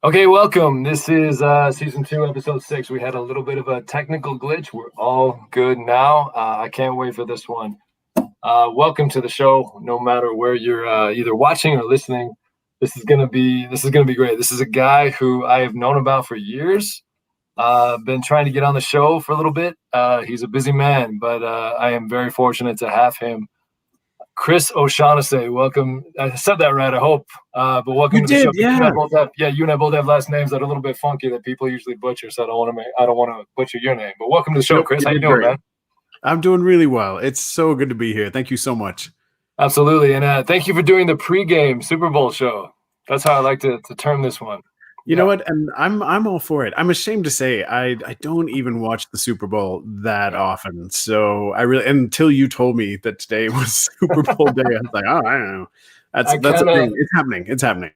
Okay, welcome. This is season 2, episode 6. We had a little bit of a technical glitch. We're all good now. I can't wait for this one. Welcome to the show. No matter where you're either watching or listening, this is gonna be great. This is a guy who I have known about for years. Been trying to get on the show for a little bit. He's a busy man, but I am very fortunate to have him. Chris O'Shaughnessy, welcome. I said that right, I hope. But welcome You to the show. did, yeah. You and I both have last names that are a little bit funky that people usually butcher. So I don't want to butcher your name. But welcome to the show, Nope, Chris. you How you did doing, great. man? I'm doing really well. It's so good to be here. Thank you so much. Absolutely, and thank you for doing the pregame Super Bowl show. That's how I like to term this one. You know what? And I'm all for it. I'm ashamed to say I don't even watch the Super Bowl that often. So I really until you told me that today was Super Bowl day, I was like, oh, I don't know. That's a thing. It's happening. It's happening.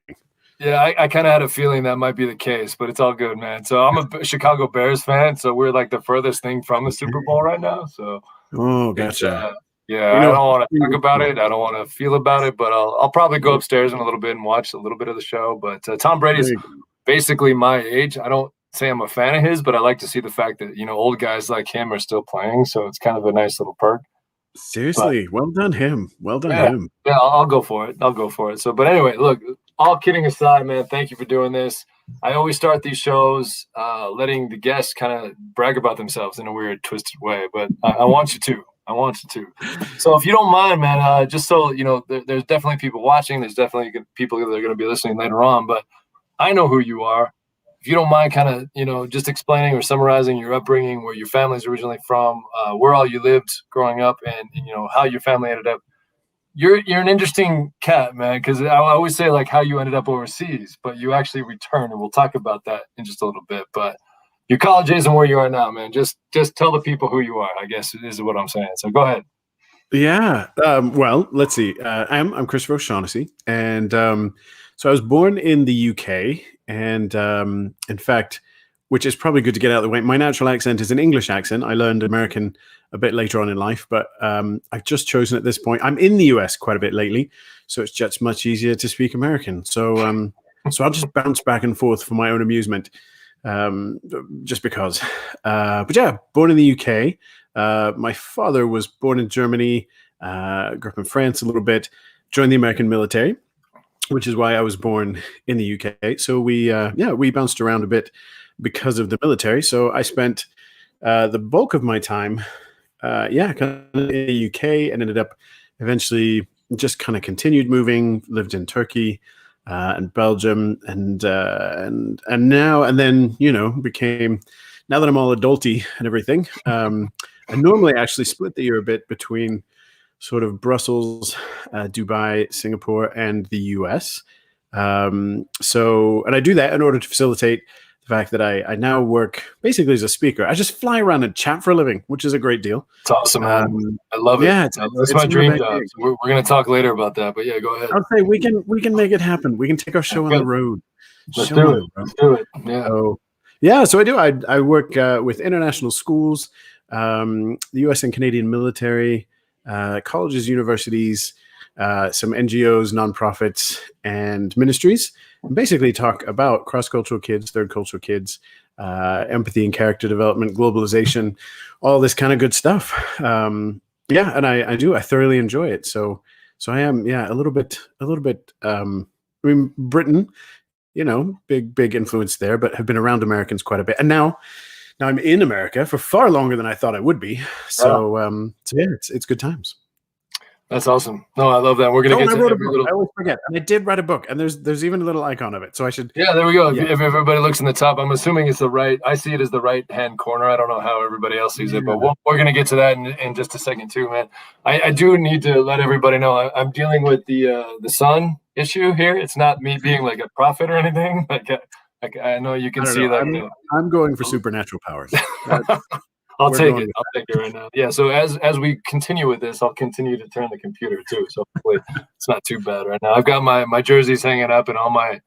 Yeah, I kind of had a feeling that might be the case, but it's all good, man. So I'm a Chicago Bears fan, so we're like the furthest thing from the Super Bowl right now. So Oh, gotcha. yeah, You I know, don't want to talk about it. I don't want to feel about it, but I'll probably go upstairs in a little bit and watch a little bit of the show. But Tom Brady's basically my age. I don't say I'm a fan of his, but I like to see the fact that old guys like him are still playing. So it's kind of a nice little perk. Seriously, well done him. Well done Yeah, him. yeah, I'll go for it. I'll go for it. So, but anyway, look, all kidding aside, man, thank you for doing this. I always start these shows letting the guests kind of brag about themselves in a weird, twisted way, but I want you to. I want you to. So, if you don't mind, man, just so you know, there's definitely people watching. There's definitely people that are going to be listening later on, but I know who you are. If you don't mind, kind of, just explaining or summarizing your upbringing, where your family's originally from, where all you lived growing up, and how your family ended up. You're an interesting cat, man, because I always say like how you ended up overseas, but you actually returned, and we'll talk about that in just a little bit. But your college days and where you are now, man. Just tell the people who you are, I guess is what I'm saying. So go ahead. Yeah. Well, let's see. I'm Christopher O'Shaughnessy, and so I was born in the UK, and in fact, which is probably good to get out of the way. My natural accent is an English accent. I learned American a bit later on in life, but I've just chosen at this point. I'm in the US quite a bit lately, so it's just much easier to speak American. So I'll just bounce back and forth for my own amusement, just because. But yeah, born in the UK. My father was born in Germany, grew up in France a little bit, joined the American military, which is why I was born in the UK. So we bounced around a bit because of the military. So I spent the bulk of my time, kind of in the UK, and ended up eventually just kind of continued moving. Lived in Turkey and Belgium, and now and then became. Now that I'm all adulty and everything, I normally actually split the year a bit between sort of Brussels, Dubai, Singapore, and the US. And I do that in order to facilitate the fact that I now work basically as a speaker. I just fly around and chat for a living, which is a great deal. It's awesome, man. I love it. Yeah, That's my dream job. So we're going to talk later about that, but yeah, go ahead. I'll say we can make it happen. We can take our show on the road. Let's do it. Let's do it. Yeah. So I do. I work with international schools, the U.S. and Canadian military, colleges, universities, some NGOs, nonprofits, and ministries. And basically, talk about cross-cultural kids, third cultural kids, empathy and character development, globalization, all this kind of good stuff. And I do. I thoroughly enjoy it. So I am, a little bit. I mean, Britain. Big influence there, but have been around Americans quite a bit. And now I'm in America for far longer than I thought I would be. So, it's good times. That's awesome. No, I love that. We're gonna get to every little. I always forget, and I did write a book, and there's even a little icon of it. So I should. Yeah, there we go. If everybody looks in the top, I'm assuming it's the right. I see it as the right hand corner. I don't know how everybody else sees it, but we're gonna get to that in just a second too, man. I do need to let everybody know I'm dealing with the sun issue here. It's not me being like a prophet or anything. Like I know you can see that. I'm going for supernatural powers. I'll take it. I'll take it right now. Yeah. So as we continue with this, I'll continue to turn the computer too. So hopefully it's not too bad right now. I've got my jerseys hanging up and all my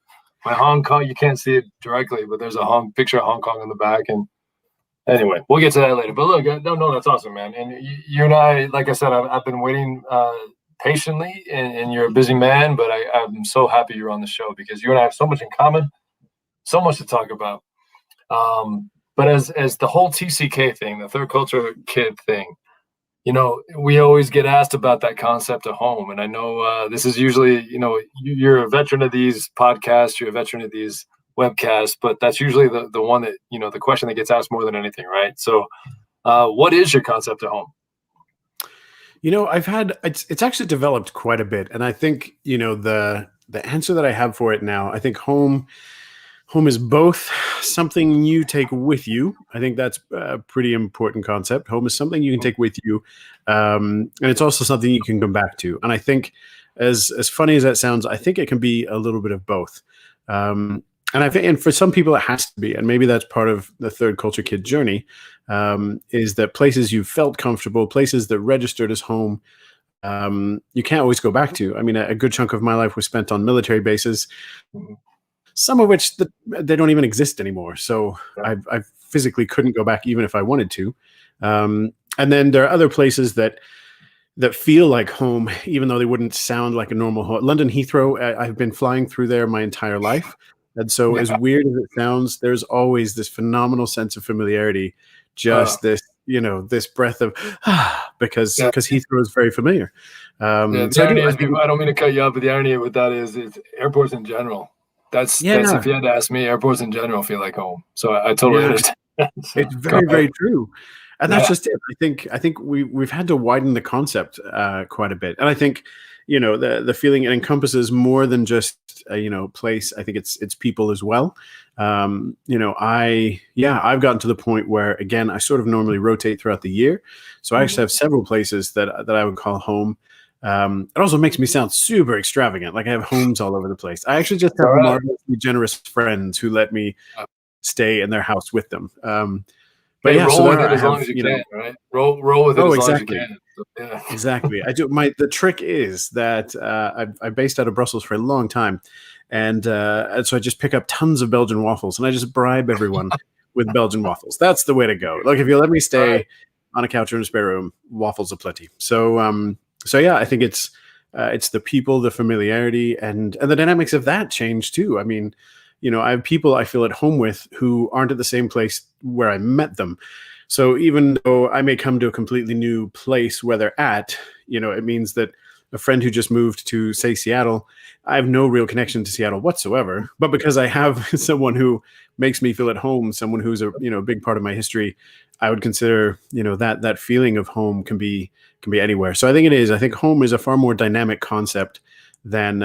Hong Kong. You can't see it directly, but there's a picture of Hong Kong in the back. And anyway, we'll get to that later. But look, no, that's awesome, man. And you and I, like I said, I've been waiting patiently, and you're a busy man, but I'm so happy you're on the show because you and I have so much in common. so much to talk about. But as the whole TCK thing, the third culture kid thing, we always get asked about that concept of home. And I know this is usually, you're a veteran of these podcasts, you're a veteran of these webcasts, but that's usually the one that, the question that gets asked more than anything, right? So what is your concept of home? It's actually developed quite a bit. And I think, the answer that I have for it now, I think home is both something you take with you. I think that's a pretty important concept. Home is something you can take with you. And it's also something you can come back to. And I think as funny as that sounds, I think it can be a little bit of both. And I think, and for some people it has to be, and maybe that's part of the third culture kid journey, is that places you felt comfortable, places that registered as home, you can't always go back to. I mean, a good chunk of my life was spent on military bases, some of which they don't even exist anymore. So I physically couldn't go back even if I wanted to. And then there are other places that feel like home, even though they wouldn't sound like a normal home. London Heathrow, I've been flying through there my entire life. And so as weird as it sounds, there's always this phenomenal sense of familiarity, just this breath of, because Heathrow is very familiar. The irony is, I don't mean to cut you off, but the irony with that is airports in general. That's if you had to ask me, airports in general feel like home. So I totally understand. So, it's very, very true. And that's just it. I think we've had to widen the concept quite a bit. And I think, the feeling, it encompasses more than just place. I think it's people as well. I've gotten to the point where, again, I sort of normally rotate throughout the year. So I actually have several places that I would call home. It also makes me sound super extravagant. Like I have homes all over the place. I actually just have marvelously generous friends who let me stay in their house with them. But roll with it as long as you can, right? Roll with it as long as you can. So, yeah. Exactly. I do. The trick is that I based out of Brussels for a long time, and so I just pick up tons of Belgian waffles, and I just bribe everyone with Belgian waffles. That's the way to go. Like if you let me stay on a couch or in a spare room, waffles aplenty. So I think it's the people, the familiarity, and the dynamics of that change too. I mean, I have people I feel at home with who aren't at the same place where I met them. So even though I may come to a completely new place where they're at, it means that a friend who just moved to, say, Seattle, I have no real connection to Seattle whatsoever. But because I have someone who makes me feel at home, someone who's a big part of my history, I would consider that feeling of home can be anywhere. So I think it is. I think home is a far more dynamic concept than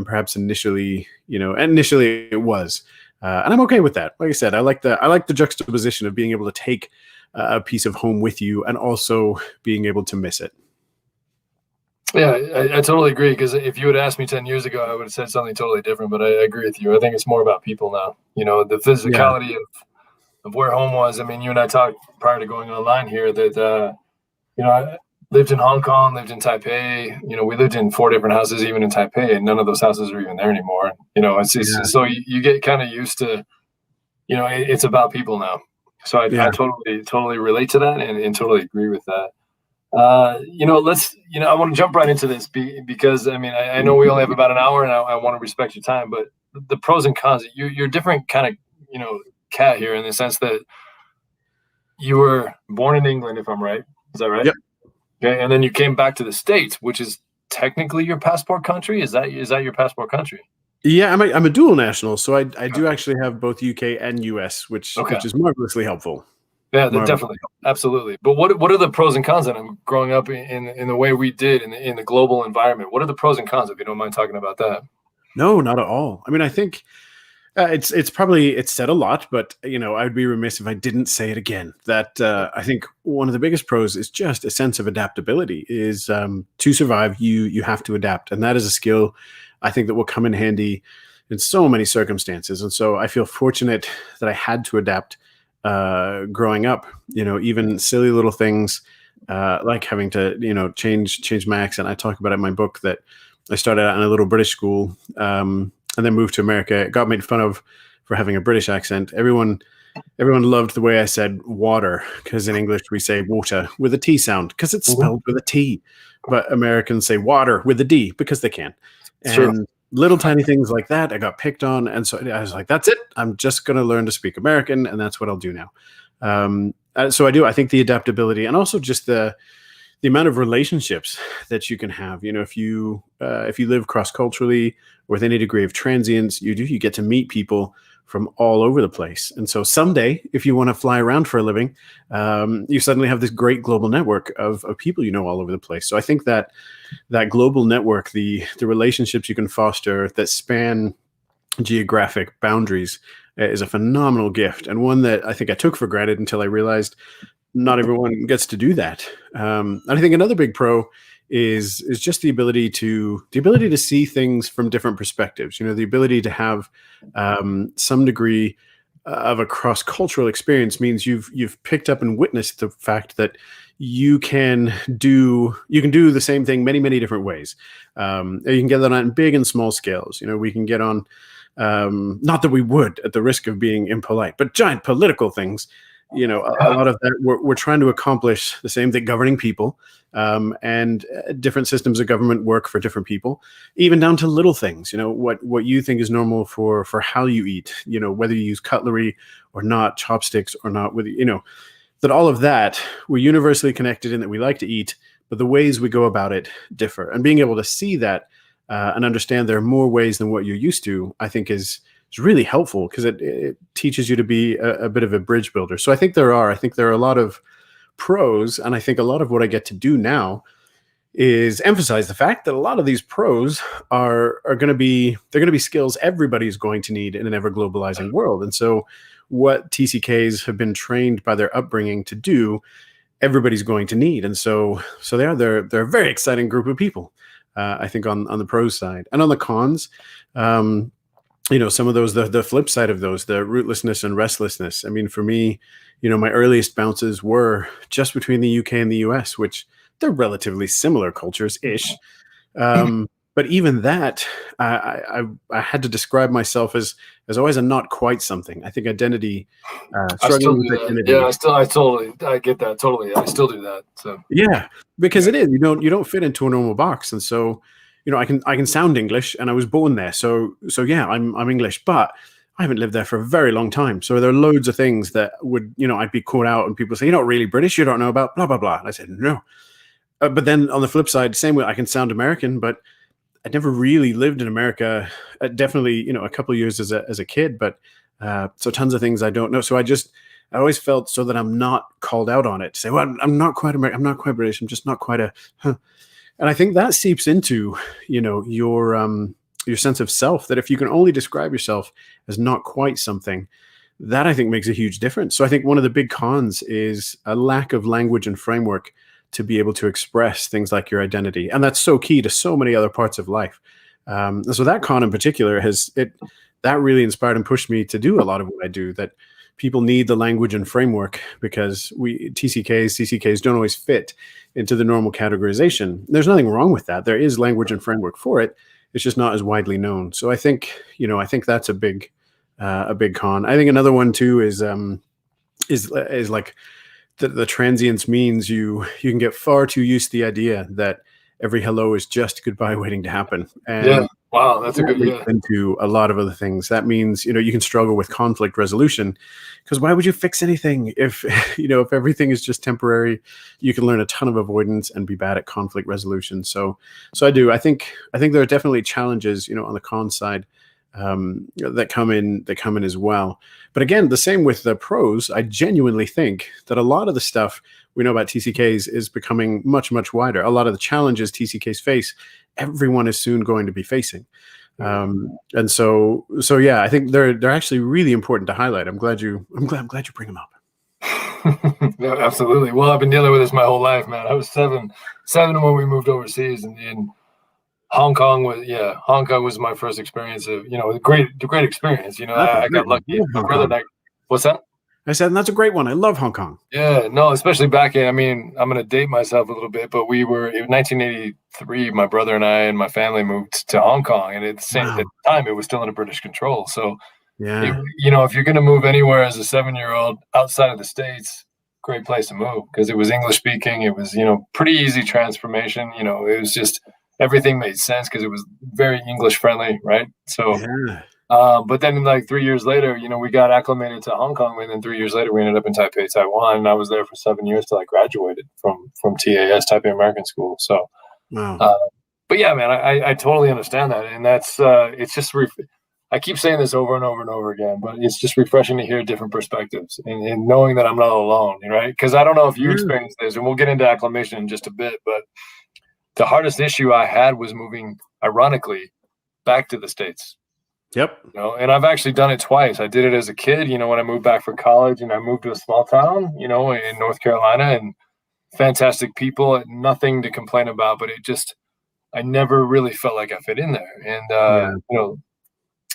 perhaps initially, initially it was. And I'm okay with that. Like I said, I like the juxtaposition of being able to take a piece of home with you and also being able to miss it. Yeah, I totally agree. Because if you had asked me 10 years ago, I would have said something totally different. But I agree with you. I think it's more about people now. The physicality of where home was. I mean, you and I talked prior to going online here that, I lived in Hong Kong, lived in Taipei. We lived in 4 different houses, even in Taipei, and none of those houses are even there anymore. It's so you get kind of used to, it's about people now. So I totally relate to that and totally agree with that. I want to jump right into this because I mean, I know we only have about an hour, and I want to respect your time, but the pros and cons. You're a different kind of cat here in the sense that you were born in England, if I'm right. Is that right? Yep. Okay, and then you came back to the States, which is technically your passport country. Is that your passport country? Yeah, I'm a dual national, so I do actually have both UK and US, which is marvelously helpful. Yeah, definitely, absolutely. But what are the pros and cons? And I'm growing up in the way we did in the global environment. What are the pros and cons, if you don't mind talking about that? No, not at all. I mean, I think it's said a lot, but I'd be remiss if I didn't say it again. That I think one of the biggest pros is just a sense of adaptability. Is to survive, you have to adapt, and that is a skill I think that will come in handy in so many circumstances. And so I feel fortunate that I had to adapt growing up. Even silly little things like having to change my accent. I talk about it in my book that I started out in a little British school. And then moved to America. It got made fun of for having a British accent. Everyone loved the way I said water, because in English we say water with a T sound because it's spelled with a T, but Americans say water with a D because they can. And little tiny things like that. I got picked on, and so I was like, "That's it. I'm just going to learn to speak American, and that's what I'll do now." So I do. I think the adaptability, and also just the amount of relationships that you can have. If you live cross culturally with any degree of transience, you get to meet people from all over the place. And so someday, if you want to fly around for a living, you suddenly have this great global network of people all over the place. So I think that global network, the relationships you can foster that span geographic boundaries, is a phenomenal gift, and one that I think I took for granted until I realized not everyone gets to do that. And I think another big pro is just the ability to see things from different perspectives. The ability to have some degree of a cross cultural experience means you've picked up and witnessed the fact that you can do the same thing many different ways. You can get that on big and small scales. We can get on, not that we would at the risk of being impolite, but giant political things. A lot of that we're trying to accomplish the same thing, governing people, and different systems of government work for different people, even down to little things. What you think is normal for how you eat, whether you use cutlery or not, chopsticks or not, that all of that, we're universally connected in that we like to eat, but the ways we go about it differ. And being able to see that and understand there are more ways than what you're used to, I think is really helpful, because it teaches you to be a bit of a bridge builder. So I think there are a lot of pros, and I think a lot of what I get to do now is emphasize the fact that a lot of these pros are going to be skills everybody's going to need in an ever globalizing world. And so what TCKs have been trained by their upbringing to do, everybody's going to need. And so they're a very exciting group of people, I think, on the pros side. And on the cons, some of those, the flip side of those, the rootlessness and restlessness. I mean, for me, my earliest bounces were just between the UK and the US, which they're relatively similar cultures-ish. But even that, I had to describe myself as always a not quite something. I think identity, struggling with identity. Yeah, I get that totally. I still do that. So yeah, because it is, you don't fit into a normal box, and so I can sound English, and I was born there, so yeah, I'm English, but I haven't lived there for a very long time. So there are loads of things that would I'd be caught out, and people say, "You're not really British. You don't know about blah blah blah." And I said, "No." But then on the flip side, same way, I can sound American, but I'd never really lived in America. Definitely, a couple of years as a kid, but so tons of things I don't know. So I always felt so that I'm not called out on it. Say, well, I'm not quite American. I'm not quite British. I'm just not quite a. Huh. And I think that seeps into your sense of self. That if you can only describe yourself as not quite something, that I think makes a huge difference. So I think one of the big cons is a lack of language and framework to be able to express things like your identity. And that's so key to so many other parts of life. So that con in particular that really inspired and pushed me to do a lot of what I do, that people need the language and framework, because CCKs don't always fit into the normal categorization. There's nothing wrong with that. There is language and framework for it. It's just not as widely known. So I think that's a big con. I think another one too is like the transience means you can get far too used to the idea that every hello is just goodbye waiting to happen. And yeah, wow, that's a good into a lot of other things. That means you can struggle with conflict resolution, because why would you fix anything if if everything is just temporary? You can learn a ton of avoidance and be bad at conflict resolution. So I think there are definitely challenges on the con side that come in as well. But again, the same with the pros. I genuinely think that a lot of the stuff we know about TCKs is becoming much, much wider. A lot of the challenges TCKs face, everyone is soon going to be facing. And so yeah, I think they're actually really important to highlight. I'm glad you bring them up. Yeah, absolutely. Well, I've been dealing with this my whole life, man. I was seven when we moved overseas, and Hong Kong was my first experience of, a great experience. I got lucky. My brother, what's that? I said, and that's a great one. I love Hong Kong. Yeah, no, especially back in, I'm going to date myself a little bit, but in 1983, my brother and I and my family moved to Hong Kong, and at the time, it was still under British control. So, yeah, if you're going to move anywhere as a 7-year-old outside of the States, great place to move, because it was English speaking. It was, pretty easy transformation. It was just everything made sense because it was very English friendly, right? So, Yeah. but then like 3 years later, we got acclimated to Hong Kong, and then 3 years later, we ended up in Taipei, Taiwan, and I was there for 7 years till I graduated from TAS, Taipei American School. So, Wow. uh, but yeah, man, I totally understand that, and that's it's just I keep saying this over and over and over again, but it's just refreshing to hear different perspectives and knowing that I'm not alone, right? Because I don't know if you Yeah. experienced this, and we'll get into acclimation in just a bit, but the hardest issue I had was moving, ironically, back to the States. Yep. And I've actually done it twice. I did it as a kid, when I moved back for college, and I moved to a small town, in North Carolina, and fantastic people, nothing to complain about, but I never really felt like I fit in there. And, Yeah.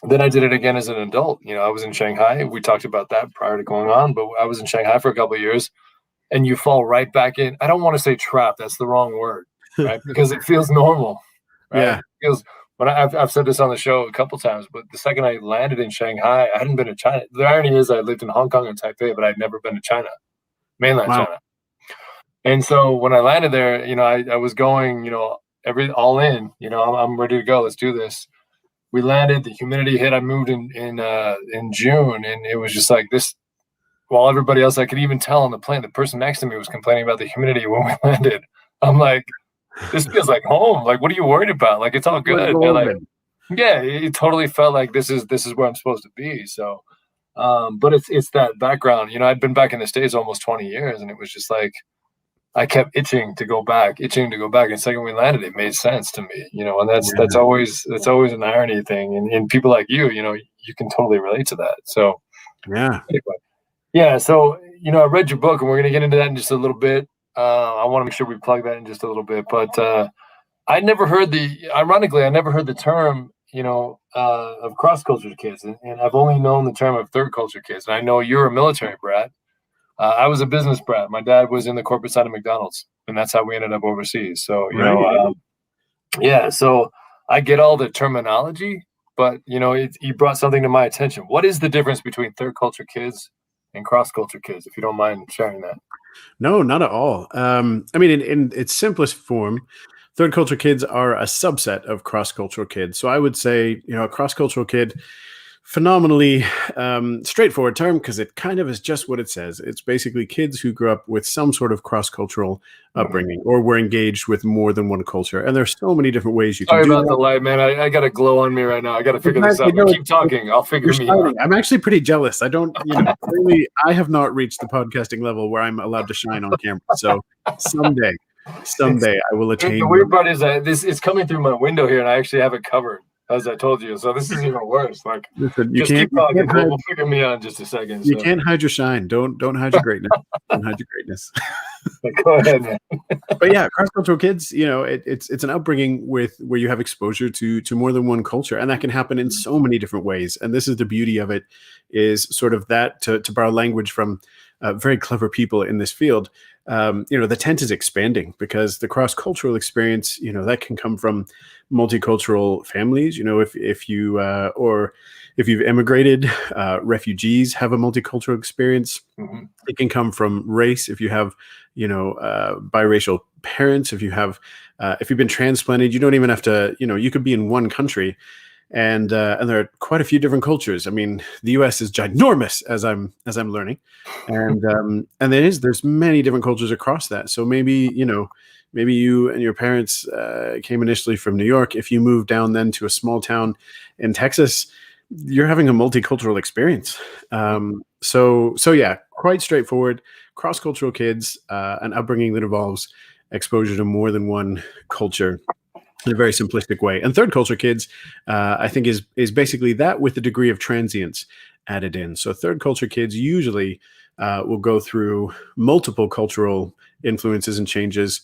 then I did it again as an adult. I was in Shanghai. We talked about that prior to going on, but I was in Shanghai for a couple of years, and you fall right back in. I don't want to say trap. That's the wrong word, right? Because it feels normal, right? Yeah. It feels when I've said this on the show a couple times, but the second I landed in Shanghai, I hadn't been to China. The irony is I lived in Hong Kong and Taipei, but I'd never been to China, mainland Wow. China. And so when I landed there, I was going, all in. I'm ready to go. Let's do this. We landed. The humidity hit. I moved in June, and it was just like this. While everybody else, I could even tell on the plane, the person next to me was complaining about the humidity when we landed. I'm like, this feels like home. Like, what are you worried about? Like, it's all We're good. They're like, golden. yeah, it totally felt like this is where I'm supposed to be. So, but it's that background. I'd been back in the States almost 20 years, and it was just like I kept itching to go back, itching to go back. And the second we landed, it made sense to me. And that's Yeah. always an irony thing. And people like you can totally relate to that. So Yeah. anyway. Yeah, so I read your book, and we're gonna get into that in just a little bit. I want to make sure we plug that in just a little bit, but ironically, I never heard the term, of cross culture kids, and I've only known the term of third culture kids. And I know you're a military brat. I was a business brat. My dad was in the corporate side of McDonald's, and that's how we ended up overseas. So Right. yeah, so I get all the terminology, but you brought something to my attention. What is the difference between third culture kids and cross culture kids, if you don't mind sharing that? No, not at all. I mean, in its simplest form, third culture kids are a subset of cross cultural kids. So I would say, a cross cultural kid, phenomenally straightforward term because it kind of is just what it says. It's basically kids who grew up with some sort of cross cultural Mhm. upbringing or were engaged with more than one culture. And there's so many different ways you can Sorry do about the that. light, man. I got a glow on me right now. I got to figure this Exactly. out. But No, keep talking. I'll you're figure me out. shining. I'm actually pretty jealous. I don't, clearly I have not reached the podcasting level where I'm allowed to shine on camera. So someday, It's, someday I will the attain. weird part is that this is coming through my window here, and I actually have it covered, as I told you. So this is even worse. Like, Listen, just keep you talking. can't We'll, hide we'll figure me out in just a second. you So can't hide your shine. Don't hide your greatness. Don't hide your greatness. go ahead, man. But yeah, cross cultural kids, it's an upbringing with where you have exposure to more than one culture, and that can happen in so many different ways. And this is the beauty of it, is sort of that to borrow language from very clever people in this field. The tent is expanding because the cross cultural experience, that can come from multicultural families. If you or if you've immigrated, refugees have a multicultural experience. Mhm. It can come from race if you have biracial parents. If you've been transplanted, you don't even have to, you could be in one country, and there are quite a few different cultures. I mean, the US is ginormous, as I'm learning, and there's many different cultures across that. So maybe you and your parents came initially from New York. If you move down then to a small town in Texas, you're having a multicultural experience. So yeah, quite straightforward. Cross-cultural kids, an upbringing that involves exposure to more than one culture in a very simplistic way. And third culture kids, I think, is basically that with a degree of transience added in. So third culture kids usually will go through multiple cultural influences and changes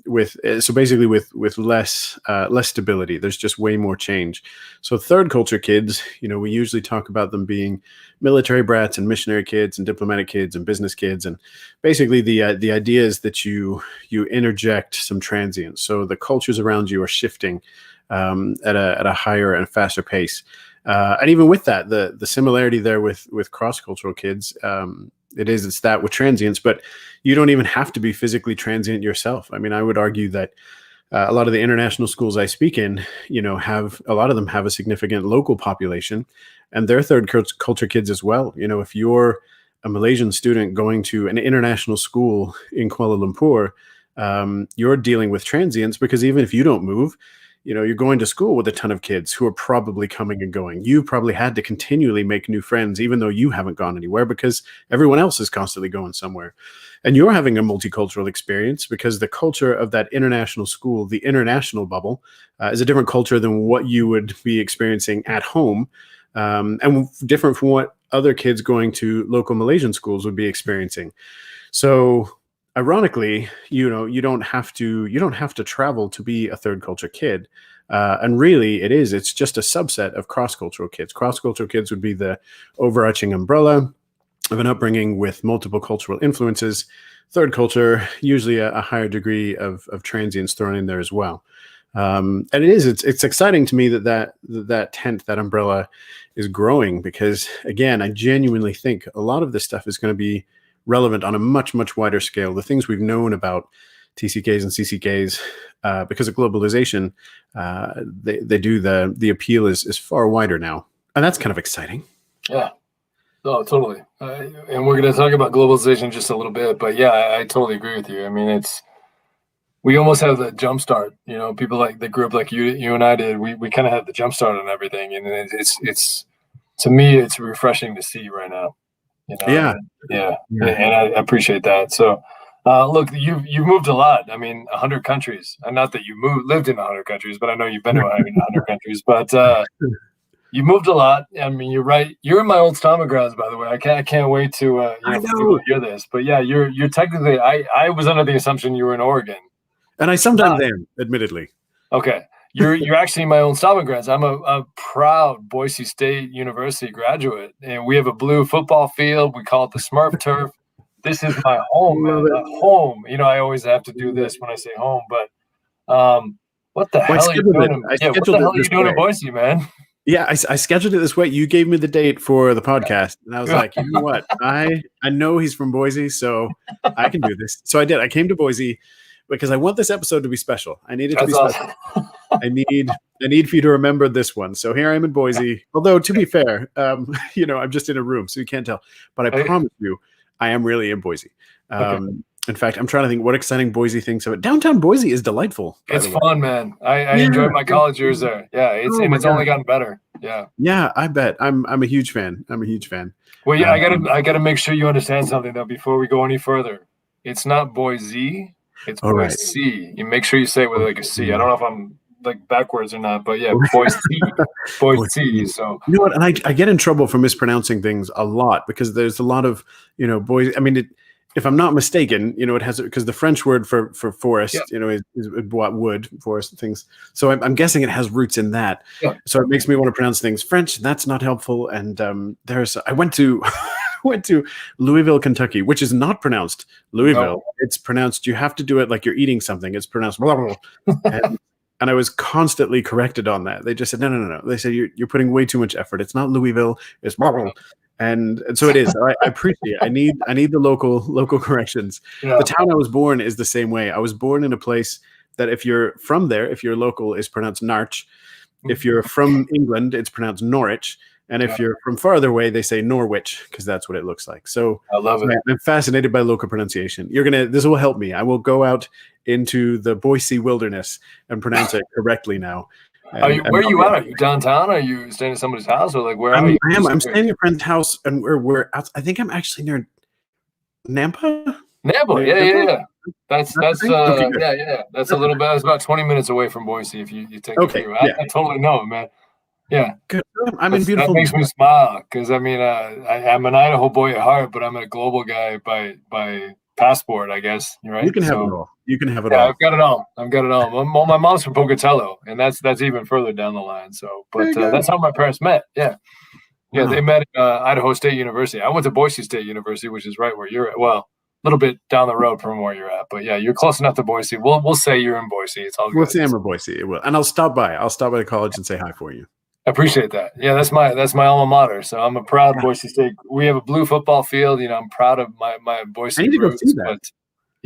with so basically with less stability. There's just way more change. So third culture kids, we usually talk about them being military brats and missionary kids and diplomatic kids and business kids, and basically the idea is that you interject some transience. So the cultures around you are shifting at a higher and faster pace. And even with that, the similarity there with cross cultural kids, it's that with transients, but you don't even have to be physically transient yourself. I mean, I would argue that a lot of the international schools I speak in, have a lot of them have a significant local population, and they're third culture kids as well. If you're a Malaysian student going to an international school in Kuala Lumpur, you're dealing with transients because even if you don't move, you're going to school with a ton of kids who are probably coming and going. You probably had to continually make new friends, even though you haven't gone anywhere because everyone else is constantly going somewhere. And you're having a multicultural experience because the culture of that international school, the international bubble, is a different culture than what you would be experiencing at home, and different from what other kids going to local Malaysian schools would be experiencing. So ironically, you don't have to travel to be a third culture kid. And really it's just a subset of cross-cultural kids. Cross-cultural kids would be the overarching umbrella of an upbringing with multiple cultural influences. Third culture, usually a higher degree of transience thrown in there as well. And it's exciting to me that tent, that umbrella is growing because, again, I genuinely think a lot of this stuff is going to be relevant on a much, much wider scale. The things we've known about TCKs and CCKs because of globalization, the appeal is far wider now. And that's kind of exciting. Yeah. No, totally. And we're going to talk about globalization just a little bit, but yeah, I totally agree with you. I mean, we almost have the jump start, people like that grew up like you and I did. We kind of had the jump start on everything. And it's to me, it's refreshing to see right now. Yeah. And I appreciate that. So, look, you've moved a lot. I mean, 100 countries. And not that you lived in 100 countries, but I know you've been to 100 countries. But you moved a lot. I mean, you're right. You're in my old stomping grounds, by the way. I can't wait to for people to hear this. But yeah, you're technically. I was under the assumption you were in Oregon, and I sometimes am, admittedly. Okay. You're actually in my own stomping grounds. I'm a proud Boise State University graduate, and we have a blue football field. We call it the Smurf turf. This is my home, man. Home. I always have to do this when I say home, but what the hell are you doing? What the hell are you doing in Boise, man? Yeah, I scheduled it this way. You gave me the date for the podcast, and I was like, you know what? I know he's from Boise, so I can do this. So I did. I came to Boise because I want this episode to be special. I need it to be special. I need for you to remember this one. So here I am in Boise. Although to be fair, I'm just in a room, so you can't tell. But I promise you, I am really in Boise. In fact, I'm trying to think what exciting Boise things of it. Downtown Boise is delightful. It's fun, man. I enjoyed my college years there. Yeah, it's only gotten better. Yeah. Yeah, I bet. I'm a huge fan. Well, yeah, I gotta make sure you understand something though before we go any further. It's not Boise. It's Boise. You make sure you say it with like a C. I don't know if I'm like backwards or not, but yeah, Boise. So you know what? And I get in trouble for mispronouncing things a lot because there's a lot of Boise. I mean, if I'm not mistaken, it has because the French word for forest, is what wood, forest things. So I'm guessing it has roots in that. Yeah. So it makes me want to pronounce things French. That's not helpful. And I went to Louisville, Kentucky, which is not pronounced Louisville. No. It's pronounced. You have to do it like you're eating something. It's pronounced blah, blah, blah. And I was constantly corrected on that. They just said no. They said you're putting way too much effort. It's not Louisville. It's blah, blah. And so it is. I appreciate it. I need the local corrections. Yeah. The town I was born is the same way. I was born in a place that if you're from there, if you're local, is pronounced Narch. If you're from England, it's pronounced Norwich. And if you're from farther away, they say Norwich because that's what it looks like. So I love it. I'm fascinated by local pronunciation. This will help me. I will go out into the Boise wilderness and pronounce it correctly now. Where are you at? Are you downtown? Are you staying at somebody's house, or like where are you? I'm staying at a friend's house, and we're out. I think I'm actually near Nampa. Nampa, yeah. That's okay, yeah. That's a little bit. It's about 20 minutes away from Boise if you take it through. I totally know, man. Yeah, good. I'm in beautiful. That makes me smile because I mean, I'm an Idaho boy at heart, but I'm a global guy by passport, I guess. Right? You can have it all. You can have it all. I've got it all. Well, my mom's from Pocatello, and that's even further down the line. So, but that's how my parents met. Yeah, wow. They met at Idaho State University. I went to Boise State University, which is right where you're at. Well, a little bit down the road from where you're at, but yeah, you're close enough to Boise. We'll say you're in Boise. It's all good. We'll say I'm in Boise. It will, and I'll stop by. The college and say hi for you. I appreciate that. Yeah, that's my alma mater. So I'm a proud Boise State. We have a blue football field. I'm proud of my Boise roots. But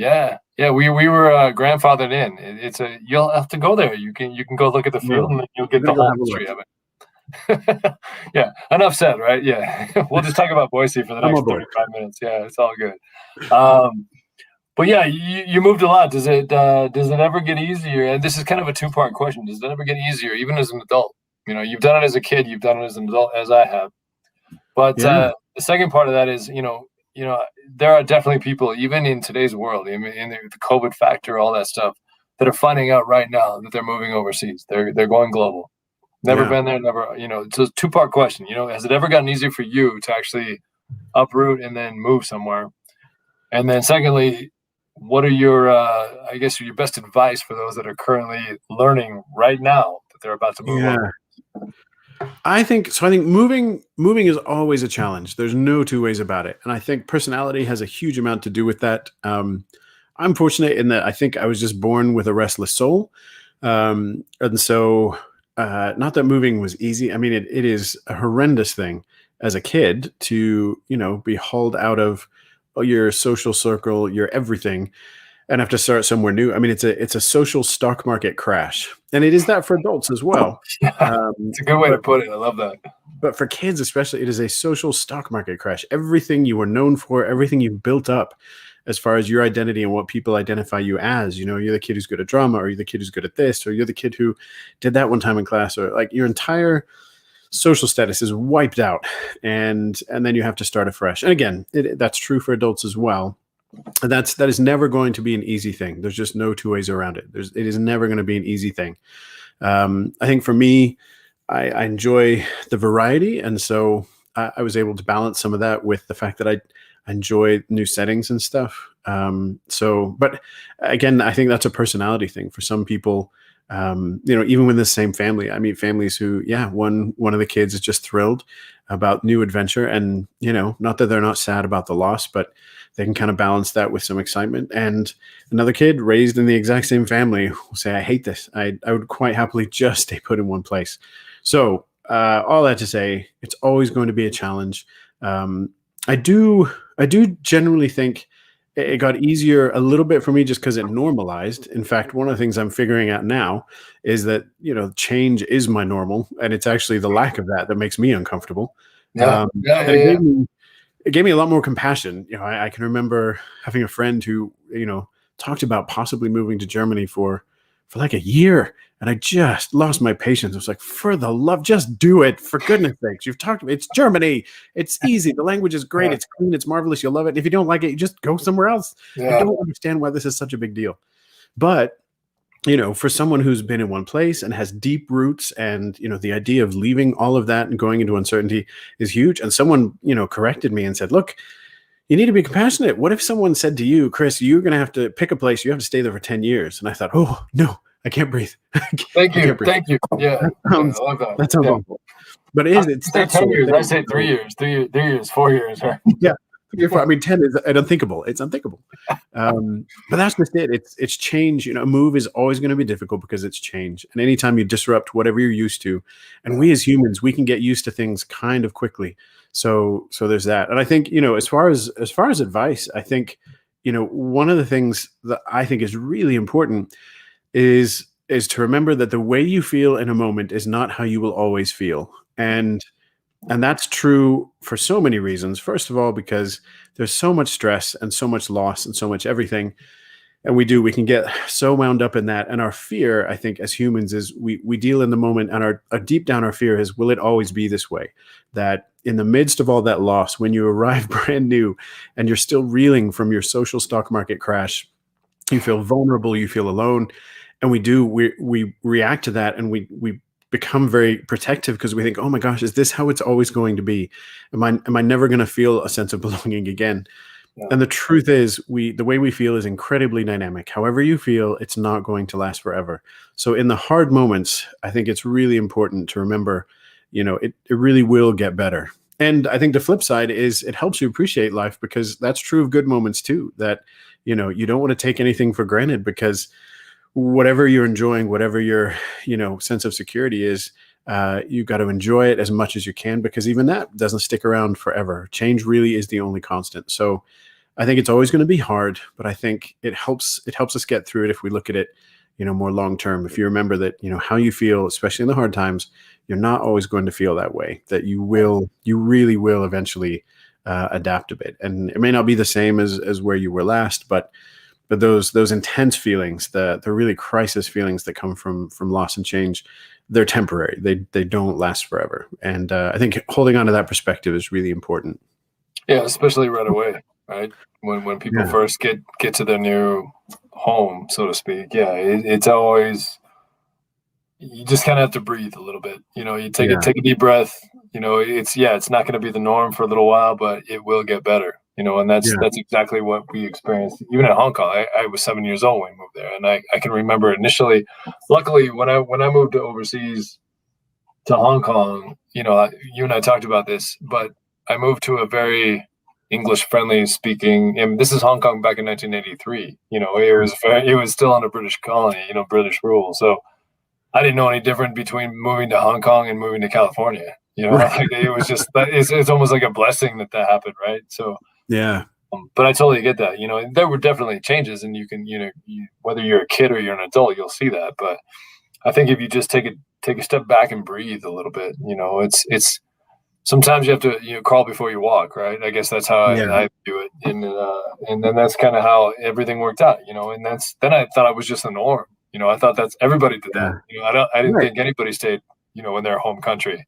Yeah, yeah. We were grandfathered in. It's a you'll have to go there. You can go look at the field, No, and then you'll we're get gonna the go whole have a look. history of it. Yeah. Enough said, right? Yeah. We'll just talk about Boise for the I'm on next board. 35 minutes. Yeah, it's all good. But yeah, you moved a lot. Does it ever get easier? And this is kind of a two-part question. Does it ever get easier, even as an adult? You know, you've done it as a kid, you've done it as an adult, as I have. But Yeah, the second part of that is, there are definitely people, even in today's world, in the COVID factor, all that stuff, that are finding out right now that they're moving overseas. They're going global. Never yeah. been there, never. It's a two-part question. Has it ever gotten easier for you to actually uproot and then move somewhere? And then secondly, what are your, I guess, your best advice for those that are currently learning right now that they're about to move Yeah. over? I think so. I think moving is always a challenge. There's no two ways about it. And I think personality has a huge amount to do with that. I'm fortunate in that I think I was just born with a restless soul. And so, not that moving was easy. I mean, it is a horrendous thing as a kid to, be hauled out of your social circle, your everything, and have to start somewhere new. I mean, it's a social stock market crash, and it is that for adults as well. Yeah, it's a good way to But put it. I love that. for kids especially, it is a social stock market crash. Everything you were known for, everything you've built up as far as your identity and what people identify you as, you're the kid who's good at drama, or you're the kid who's good at this, or you're the kid who did that one time in class, or like your entire social status is wiped out, and then you have to start afresh. And again, that's true for adults as well. And that is never going to be an easy thing. There's just no two ways around it. It is never going to be an easy thing. I think for me, I enjoy the variety, and so I was able to balance some of that with the fact that I enjoy new settings and stuff. But again, I think that's a personality thing for some people. Even with the same family, I meet families who, yeah, one of the kids is just thrilled about new adventure, and not that they're not sad about the loss, but they can kind of balance that with some excitement. And another kid raised in the exact same family will say, I hate this. I would quite happily just stay put in one place. So all that to say, it's always going to be a challenge. I do generally think it got easier a little bit for me just because it normalized. In fact, one of the things I'm figuring out now is that, change is my normal, and it's actually the lack of that makes me uncomfortable. Yeah, yeah, And yeah, yeah. it gave me a lot more compassion. I can remember having a friend who, talked about possibly moving to Germany for like a year. And I just lost my patience. I was like, for the love, just do it. For goodness sakes, you've talked about it's Germany. It's easy. The language is great. Yeah, It's clean. It's marvelous. You'll love it. If you don't like it, you just go somewhere else. I yeah, don't understand why this is such a big deal. But for someone who's been in one place and has deep roots, and the idea of leaving all of that and going into uncertainty is huge. And someone corrected me and said, look, you need to be compassionate. What if someone said to you, Chris, you're going to have to pick a place, you have to stay there for 10 years? And I thought, oh no, I can't breathe. thank I you, can't breathe. thank you. Yeah, that yeah, sounds I love that. that sounds Yeah, awful, but I it's say that 10 sort of years. I thing. say 3 years, 3 years, 4 years. Right? Yeah, I mean, 10 is an unthinkable. It's unthinkable. But that's just it. It's change. A move is always going to be difficult because it's change. And anytime you disrupt whatever you're used to, and we as humans, we can get used to things kind of quickly. So there's that. And I think, as far as advice, I think, one of the things that I think is really important is to remember that the way you feel in a moment is not how you will always feel. And that's true for so many reasons. First of all, because there's so much stress and so much loss and so much everything. And we can get so wound up in that. And our fear, I think, as humans, is we deal in the moment, and our deep down, our fear is, will it always be this way? That in the midst of all that loss, when you arrive brand new and you're still reeling from your social stock market crash, you feel vulnerable, you feel alone. And we react to that, and we become very protective because we think, oh my gosh, is this how it's always going to be? Am I never going to feel a sense of belonging again? Yeah, And the truth is, the way we feel is incredibly dynamic. However you feel, it's not going to last forever. So in the hard moments, I think it's really important to remember, it really will get better. And I think the flip side is it helps you appreciate life, because that's true of good moments too, that, you don't want to take anything for granted, because whatever you're enjoying, whatever your, sense of security is, you got to enjoy it as much as you can, because even that doesn't stick around forever. Change really is the only constant. So I think it's always going to be hard, but I think it helps us get through it if we look at it, more long term. If you remember that, how you feel, especially in the hard times, you're not always going to feel that way. That you really will eventually adapt a bit, and it may not be the same as where you were last, but those intense feelings, the really crisis feelings that come from loss and change, they're temporary. They don't last forever, and I think holding on to that perspective is really important. Yeah, especially right away, right? When people Yeah, first get to their new home, so to speak. Yeah, it's always, you just kind of have to breathe a little bit. You yeah, take a deep breath. It's not going to be the norm for a little while, but it will get better. And yeah, that's exactly what we experienced. Even in Hong Kong, I was 7 years old when we moved there, and I can remember initially. Luckily, when I moved to overseas to Hong Kong, you and I talked about this, but I moved to a very English friendly speaking, and this is Hong Kong back in 1983. It was still under British colony, British rule. So I didn't know any different between moving to Hong Kong and moving to California. right, Like it was just it's almost like a blessing that happened, right? So, yeah, but I totally get that. There were definitely changes, and you can, whether you're a kid or you're an adult, you'll see that. But I think if you just take a step back and breathe a little bit, it's sometimes you have to crawl before you walk, right? I guess that's how yeah, I do it, and then that's kind of how everything worked out, and then I thought I was just the norm. I thought that's everybody did that. yeah. I didn't Right. think anybody stayed in their home country.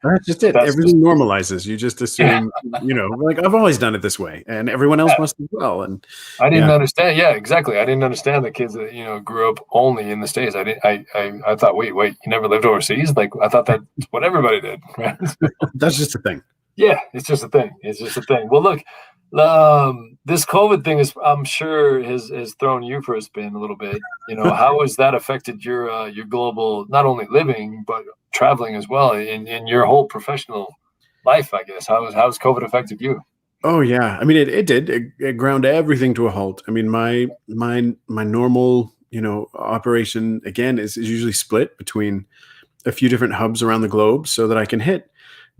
That's just But it. that's just Everything normalizes. You just yeah. assume, like I've always done it this way, and everyone else must as well. And I didn't yeah, understand. Yeah, exactly. I didn't understand the kids that grew up only in the States. I didn't. I thought, wait, you never lived overseas? Like I thought that's what everybody did, right? that's just the thing. Yeah, it's just a thing. It's just a thing. Well, look, this COVID thing is, I'm sure, has thrown you for a spin a little bit. How has that affected your global, not only living but traveling as well, in your whole professional life? I guess how's COVID affected you? Oh yeah, I mean it did. It ground everything to a halt. I mean my normal operation again is usually split between a few different hubs around the globe so that I can hit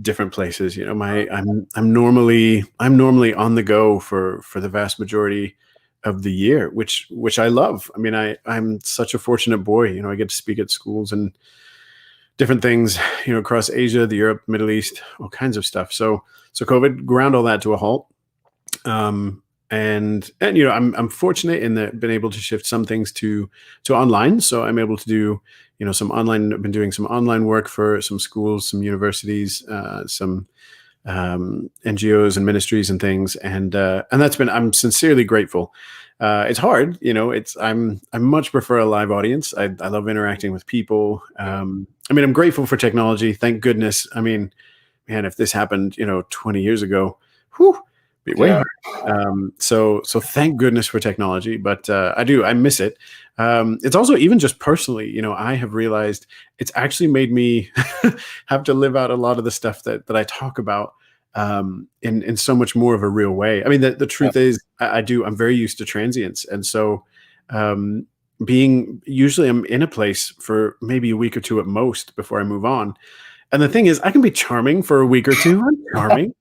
different places. I'm normally on the go for the vast majority of the year, which I love. I mean I'm such a fortunate boy. I get to speak at schools and different things, across Asia, the Europe, Middle East, all kinds of stuff. So COVID ground all that to a halt. And I'm fortunate in that I've been able to shift some things to online. So I'm able to do some online. I've been doing some online work for some schools, some universities, some NGOs and ministries and things, and that's been. I'm sincerely grateful. It's hard, I much prefer a live audience. I love interacting with people. I mean, I'm grateful for technology. Thank goodness. I mean, man, if this happened, 20 years ago, whew, be way Yeah, harder. So thank goodness for technology, but I miss it. It's also even just personally, I have realized it's actually made me have to live out a lot of the stuff that I talk about in so much more of a real way. I mean, the yeah, truth is, I'm very used to transience, and so um, being usually I'm in a place for maybe a week or two at most before I move on. And the thing is, I can be charming for a week or two. I'm charming.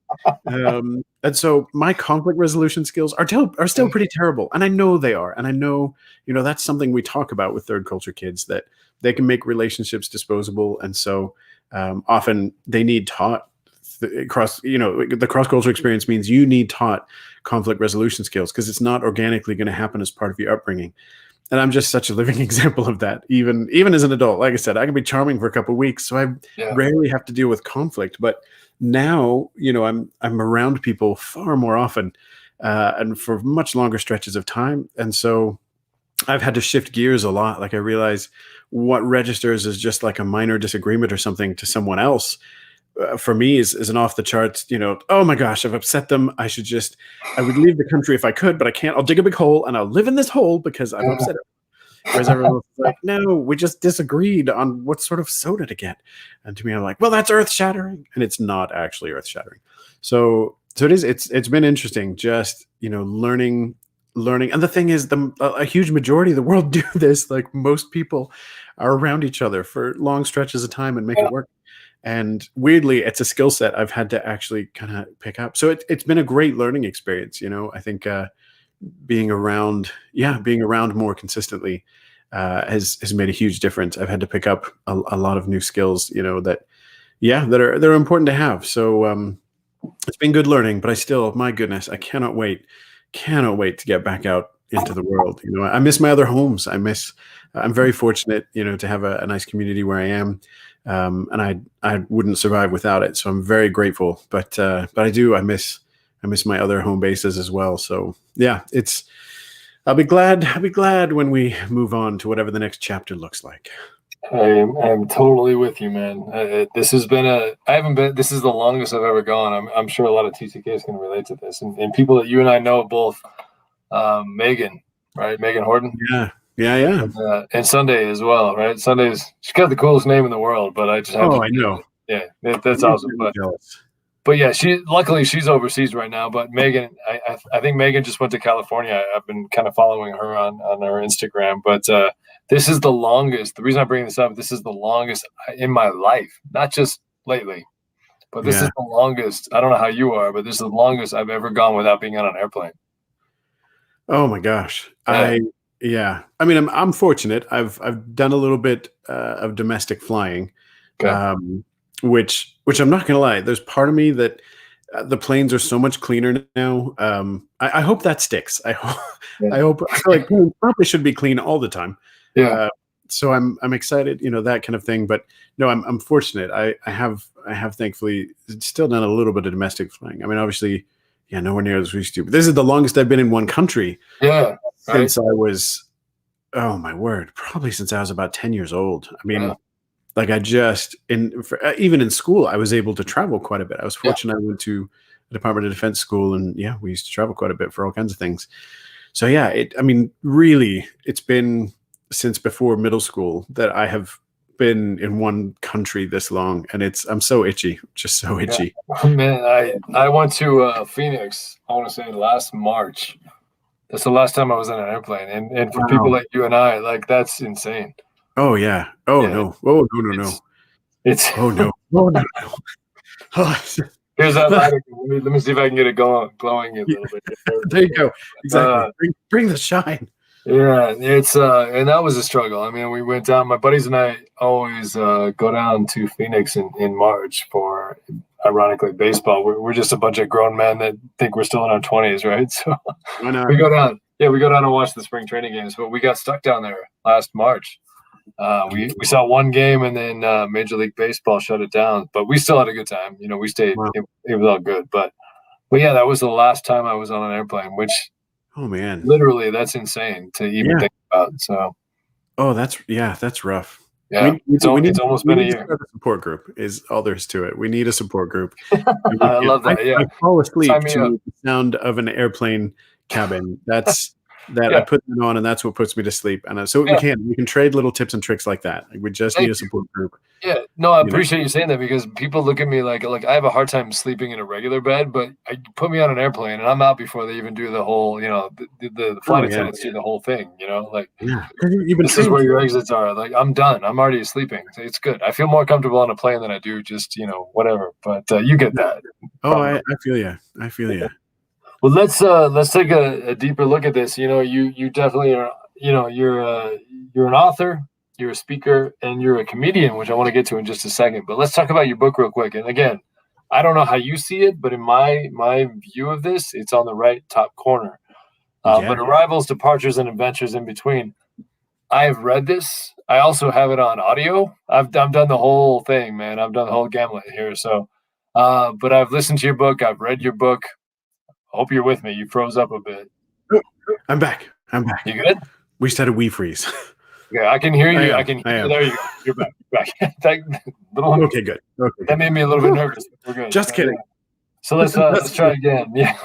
And so my conflict resolution skills are still pretty terrible. And I know they are. And I know, that's something we talk about with third culture kids, that they can make relationships disposable. And so often they need taught across, the cross cultural experience means you need taught conflict resolution skills because it's not organically going to happen as part of your upbringing. And I'm just such a living example of that. Even as an adult, like I said, I can be charming for a couple of weeks, so I yeah, rarely have to deal with conflict. But now, I'm around people far more often, and for much longer stretches of time, and so I've had to shift gears a lot. Like I realize what registers as just like a minor disagreement or something to someone else. For me is an off the charts, oh my gosh, I've upset them. I would leave the country if I could, but I can't. I'll dig a big hole and I'll live in this hole because I've upset it. Whereas everyone else is like, no, we just disagreed on what sort of soda to get. And to me, I'm like, well, that's earth shattering. And it's not actually earth shattering. So it's been interesting just, learning. And the thing is, a huge majority of the world do this. Like most people are around each other for long stretches of time and make yeah. it work. And weirdly, it's a skill set I've had to actually kind of pick up. So it's been a great learning experience. I think being around more consistently has made a huge difference. I've had to pick up a lot of new skills, that are important to have. So it's been good learning, but my goodness, I cannot wait to get back out into the world. I miss my other homes. I'm very fortunate, to have a nice community where I am. And I wouldn't survive without it. So I'm very grateful, but I miss my other home bases as well. So yeah, I'll be glad when we move on to whatever the next chapter looks like. I'm totally with you, man. This has been this is the longest I've ever gone. I'm sure a lot of TCKs can relate to this, and people that you and I know both, Megan, right? Megan Horton. Yeah. And Sunday as well, right? She's got the coolest name in the world, but I just have I know. Yeah, that's awesome. But yeah, luckily she's overseas right now. But Megan, I think Megan just went to California. I've been kind of following her on her Instagram. But this is the longest. The reason I'm bringing this up, this is the longest in my life, not just lately, but this is the longest. I don't know how you are, but this is the longest I've ever gone without being on an airplane. Oh my gosh. Yeah. I mean, I'm fortunate. I've done a little bit of domestic flying, which I'm not going to lie. There's part of me that the planes are so much cleaner now. I hope that sticks. I feel like planes probably should be clean all the time. Yeah. So I'm excited, that kind of thing. But no, I'm fortunate. I have thankfully still done a little bit of domestic flying. I mean, obviously, nowhere near as we used to. But this is the longest I've been in one country. Yeah. Since I was, oh my word, probably since I was about 10 years old. I mean, like even in school, I was able to travel quite a bit. I was fortunate. I went to the Department of Defense school, and we used to travel quite a bit for all kinds of things. So really, it's been since before middle school that I have been in one country this long, and I'm so itchy, just so itchy. Man, I went to Phoenix, I want to say last March. That's the last time I was on an airplane, and for people like you and I, like that's insane. Oh yeah. Oh no. Oh no. It's oh no. Oh no. Here's that lighter. Let me see if I can get it glowing a little bit. There you go. Exactly. Bring the shine. Yeah, it's and that was a struggle. I mean, we went down. My buddies and I always go down to Phoenix in March for, ironically, baseball. We're just a bunch of grown men that think we're still in our 20s, right? So we go down. Yeah, we go down and watch the spring training games. But we got stuck down there last March. We saw one game, and then Major League Baseball shut it down. But we still had a good time. We stayed. Wow. It was all good. But yeah, that was the last time I was on an airplane, which. Oh man! Literally, that's insane to even think about. So, that's rough. Yeah, it's almost been a year. A support group is all there is to it. We need a support group. I love that. Yeah, I fall asleep to the sound of an airplane cabin. I put that on, and that's what puts me to sleep. And so we can trade little tips and tricks like that. We just need a support group. Yeah, no, I appreciate you saying that, because people look at me like I have a hard time sleeping in a regular bed, but put me on an airplane and I'm out before they even do the whole, the flight attendants do the whole thing, this is where your exits are. Like, I'm done. I'm already sleeping. It's good. I feel more comfortable on a plane than I do just, whatever. But you get that. Oh, I feel you. I feel you. Well, let's take a deeper look at this. You definitely are. You're an author, you're a speaker, and you're a comedian, which I want to get to in just a second. But let's talk about your book real quick. And again, I don't know how you see it, but in my view of this, it's on the right top corner. But arrivals, departures, and adventures in between. I've read this. I also have it on audio. I've done the whole thing, man. I've done the whole gamut here. So, but I've listened to your book. I've read your book. Hope you're with me. You froze up a bit. I'm back. You good? We just had a wee freeze. Yeah, I can hear you. I can hear you. There you go. You're back. Okay, good. Okay. That made me a little bit nervous. We're good. Just kidding. So let's try again. Yeah.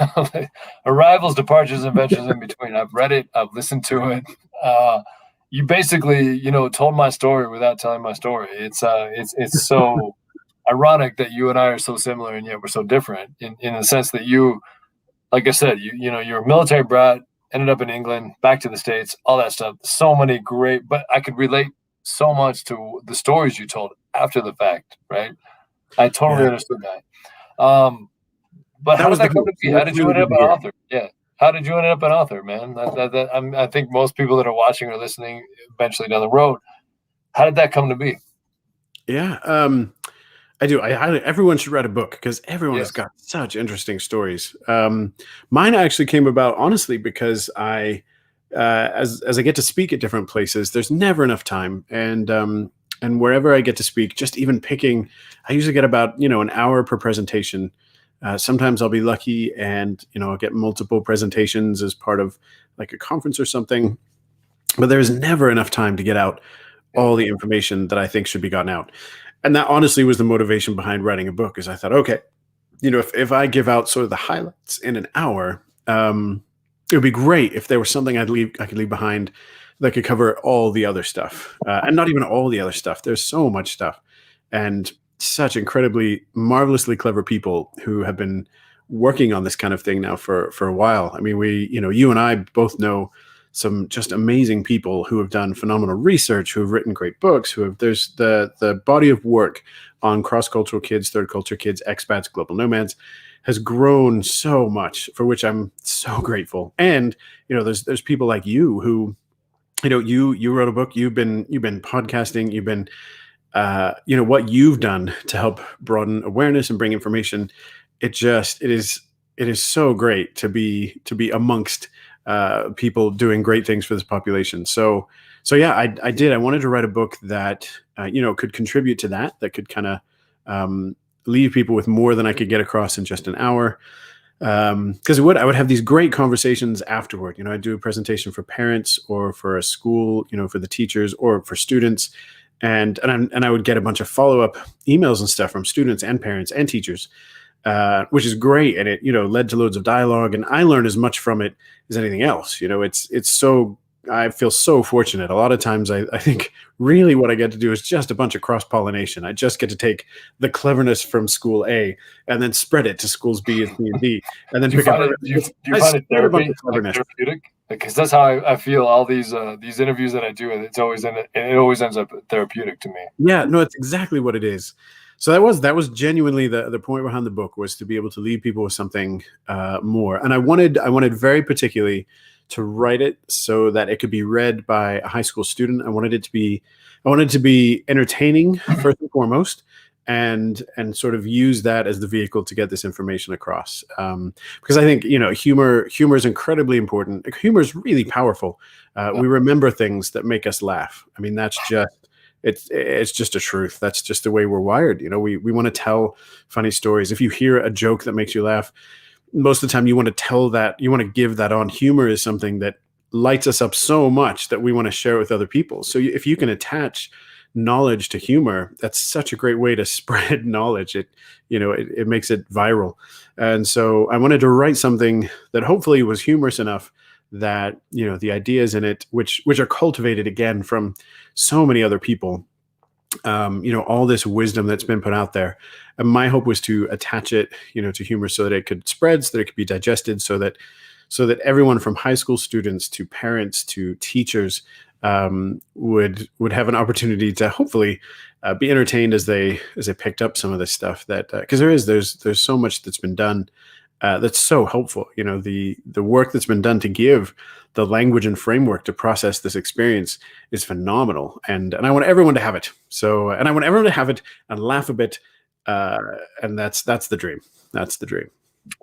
Arrivals, departures, and adventures in between. I've read it. I've listened to it. You basically, told my story without telling my story. It's so ironic that you and I are so similar, and yet we're so different in the sense that you, like I said, you're a military brat, ended up in England, back to the States, all that stuff. So many great, but I could relate so much to the stories you told after the fact, right? I totally Yeah, understood that. But that how did was the that come hope. to be? So How that's did you really end good up to an hear. author? Yeah. How did you end up an author, man? I think most people that are watching or listening eventually down the road, how did that come to be? Yeah, I do. Everyone should write a book because everyone has Yes. got such interesting stories. Mine actually came about honestly because as I get to speak at different places, there's never enough time, and wherever I get to speak, just even picking, I usually get about an hour per presentation. Sometimes I'll be lucky, and I'll get multiple presentations as part of like a conference or something. But there's never enough time to get out Yeah. all the information that I think should be gotten out. And that honestly was the motivation behind writing a book. Is I thought, okay, if I give out sort of the highlights in an hour, it would be great if there was something I could leave behind that could cover all the other stuff, and not even all the other stuff. There's so much stuff, and such incredibly marvelously clever people who have been working on this kind of thing now for a while. I mean, you and I both know some just amazing people who have done phenomenal research, who have written great books, there's the body of work on cross-cultural kids, third culture kids, expats, global nomads has grown so much, for which I'm so grateful. And there's people like you who you wrote a book, you've been podcasting, you've been what you've done to help broaden awareness and bring information. It is so great to be amongst people doing great things for this population. So yeah, I did. I wanted to write a book that could contribute to that could kind of leave people with more than I could get across in just an hour. Because I would have these great conversations afterward. I'd do a presentation for parents or for a school, for the teachers or for students, and I would get a bunch of follow up emails and stuff from students and parents and teachers, which is great, and it led to loads of dialogue, and I learned as much from it as anything else. It's so I feel so fortunate. A lot of times, I think really what I get to do is just a bunch of cross pollination. I just get to take the cleverness from school A and then spread it to schools B and C and D, and then Do you pick up. find it? Do you I find it spread a bunch therapy, of like cleverness. therapeutic? Because that's how I feel. All these interviews that I do, and it always ends up therapeutic to me. Yeah, no, it's exactly what it is. So that was genuinely the point behind the book, was to be able to leave people with something more. And I wanted very particularly to write it so that it could be read by a high school student. I wanted to be entertaining first and foremost, and sort of use that as the vehicle to get this information across. Because I think humor is incredibly important. Humor is really powerful. We remember things that make us laugh. I mean, it's just a truth. That's just the way we're wired. We want to tell funny stories. If you hear a joke that makes you laugh, most of the time you want to tell that, you want to give that on. Humor is something that lights us up so much that we want to share it with other people. So if you can attach knowledge to humor, that's such a great way to spread knowledge. It makes it viral. And so I wanted to write something that hopefully was humorous enough that the ideas in it, which are cultivated again from so many other people, all this wisdom that's been put out there. And my hope was to attach it, to humor, so that it could spread, so that it could be digested, so that everyone from high school students to parents to teachers would have an opportunity to hopefully be entertained as they picked up some of this stuff, that because there's so much that's been done that's so helpful. The work that's been done to give the language and framework to process this experience is phenomenal, and I want everyone to have it. So, and I want everyone to have it and laugh a bit, and that's the dream. That's the dream.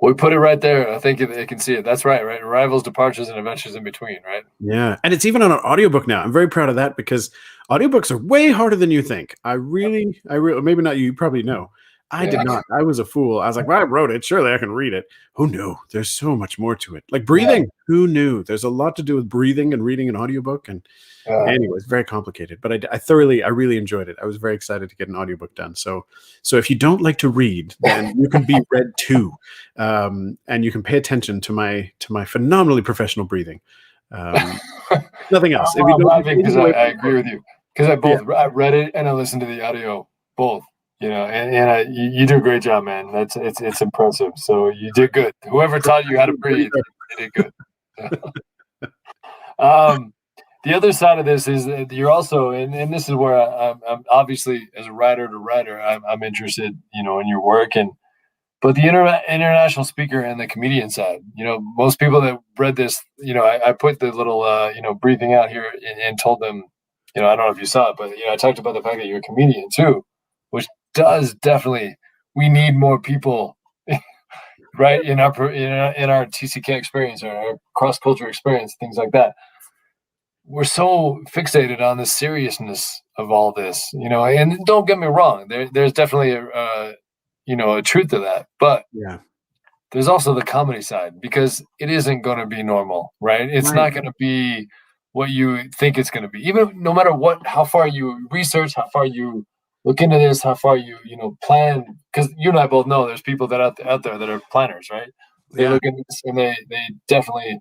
We put it right there. I think they can see it. That's right, right? Arrivals, departures, and adventures in between, right? Yeah, and it's even on an audiobook now. I'm very proud of that, because audiobooks are way harder than you think. I really, maybe not you, you probably know. I did Yeah. not. I was a fool. I was like, well, I wrote it. Surely I can read it. Who knew? There's so much more to it. Like Yeah. breathing. Who knew? There's a lot to do with breathing and reading an audiobook. And anyways, very complicated. But I really enjoyed it. I was very excited to get an audiobook done. So if you don't like to read, then you can be read too. And you can pay attention to my phenomenally professional breathing. Nothing else. If you I'm don't laughing because I agree with you. Because Yeah. I read it and I listened to the audio both. You do a great job, man. It's impressive. So you did good. Whoever taught you how to breathe, you did good. um, the other side of this is that you're also, and this is where I'm obviously as a writer to writer, I'm interested, in your work, but the international speaker and the comedian side, most people that read this, I put the little, briefing out here and told them, I don't know if you saw it, but I talked about the fact that you're a comedian too, which does definitely, we need more people, right, in our TCK experience or our cross culture experience, things like that. We're so fixated on the seriousness of all this, and don't get me wrong, there's definitely a truth to that, but Yeah. there's also the comedy side because it isn't going to be normal, right? It's Right. not going to be what you think it's going to be. Even no matter how far you research, how far you look into this, how far you plan. Because you and I both know there's people that out there that are planners, right? They Yeah. look into this and they definitely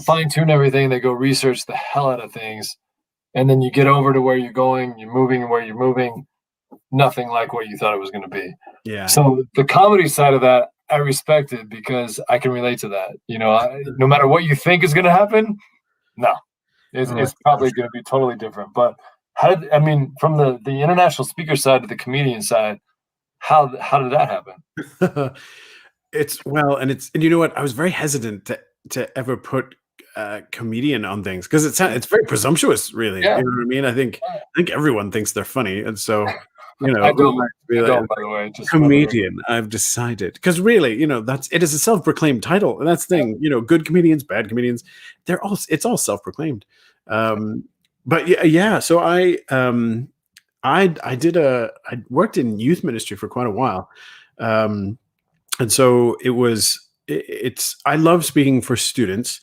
fine tune everything. They go research the hell out of things, and then you get over to where you're going. You're moving where you're moving. Nothing like what you thought it was going to be. Yeah. So the comedy side of that, I respect it because I can relate to that. No matter what you think is going to happen, no, it's, Oh, it's probably going to be totally different. But from the international speaker side to the comedian side, how did that happen? It's well, and you know what? I was very hesitant to ever put comedian on things because it's very presumptuous, really. Yeah, You know what I mean? I think everyone thinks they're funny, and so I who am don't. I to be I like don't. By the way, just for the record. comedian? I've decided because really, that's it is a self-proclaimed title, and that's the Yeah. thing. Good comedians, bad comedians, it's all self-proclaimed. Um, but yeah, yeah. So I worked in youth ministry for quite a while. Um, and so it's I love speaking for students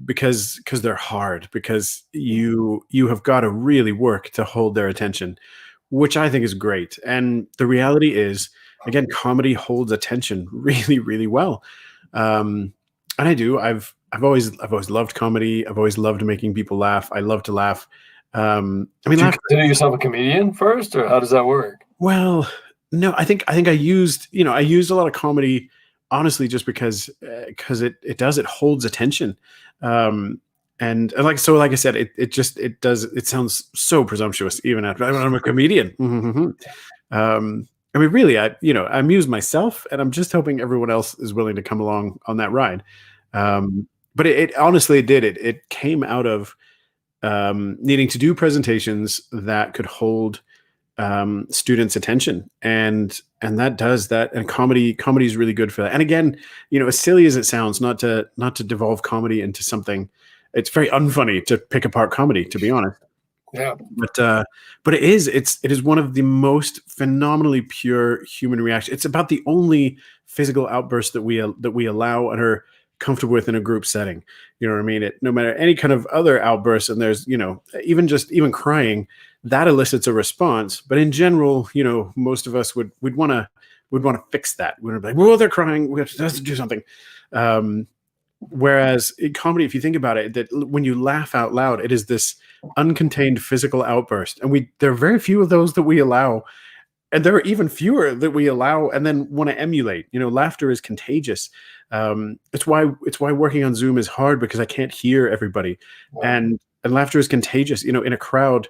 because they're hard because you have got to really work to hold their attention, which I think is great. And the reality is, again, comedy holds attention really, really well. And I do. I've always loved comedy. I've always loved making people laugh. I love to laugh. Do you Laugh. consider yourself a comedian first, or how does that work? Well, no, I think I used a lot of comedy, honestly, just because it holds attention, um, and like I said, it sounds so presumptuous even after I'm a comedian. Really, I amuse myself, and I'm just hoping everyone else is willing to come along on that ride. But it honestly it did it came out of needing to do presentations that could hold students' attention, and that does that. And comedy is really good for that. And again, as silly as it sounds, not to devolve comedy into something, it's very unfunny to pick apart comedy, to be honest. Yeah. But it is one of the most phenomenally pure human reactions. It's about the only physical outburst that we allow and are comfortable with in a group setting. You know what I mean? No matter any kind of other outbursts, and there's even crying, that elicits a response. But in general, most of us would want to fix that. We'd be like, "Well, they're crying. We have to do something." Um, Whereas in comedy, if you think about it, that when you laugh out loud, it is this uncontained physical outburst, and there are very few of those that we allow, and there are even fewer that we allow and then want to emulate. Laughter is contagious. It's why working on Zoom is hard because I can't hear everybody, Yeah. and laughter is contagious. In a crowd,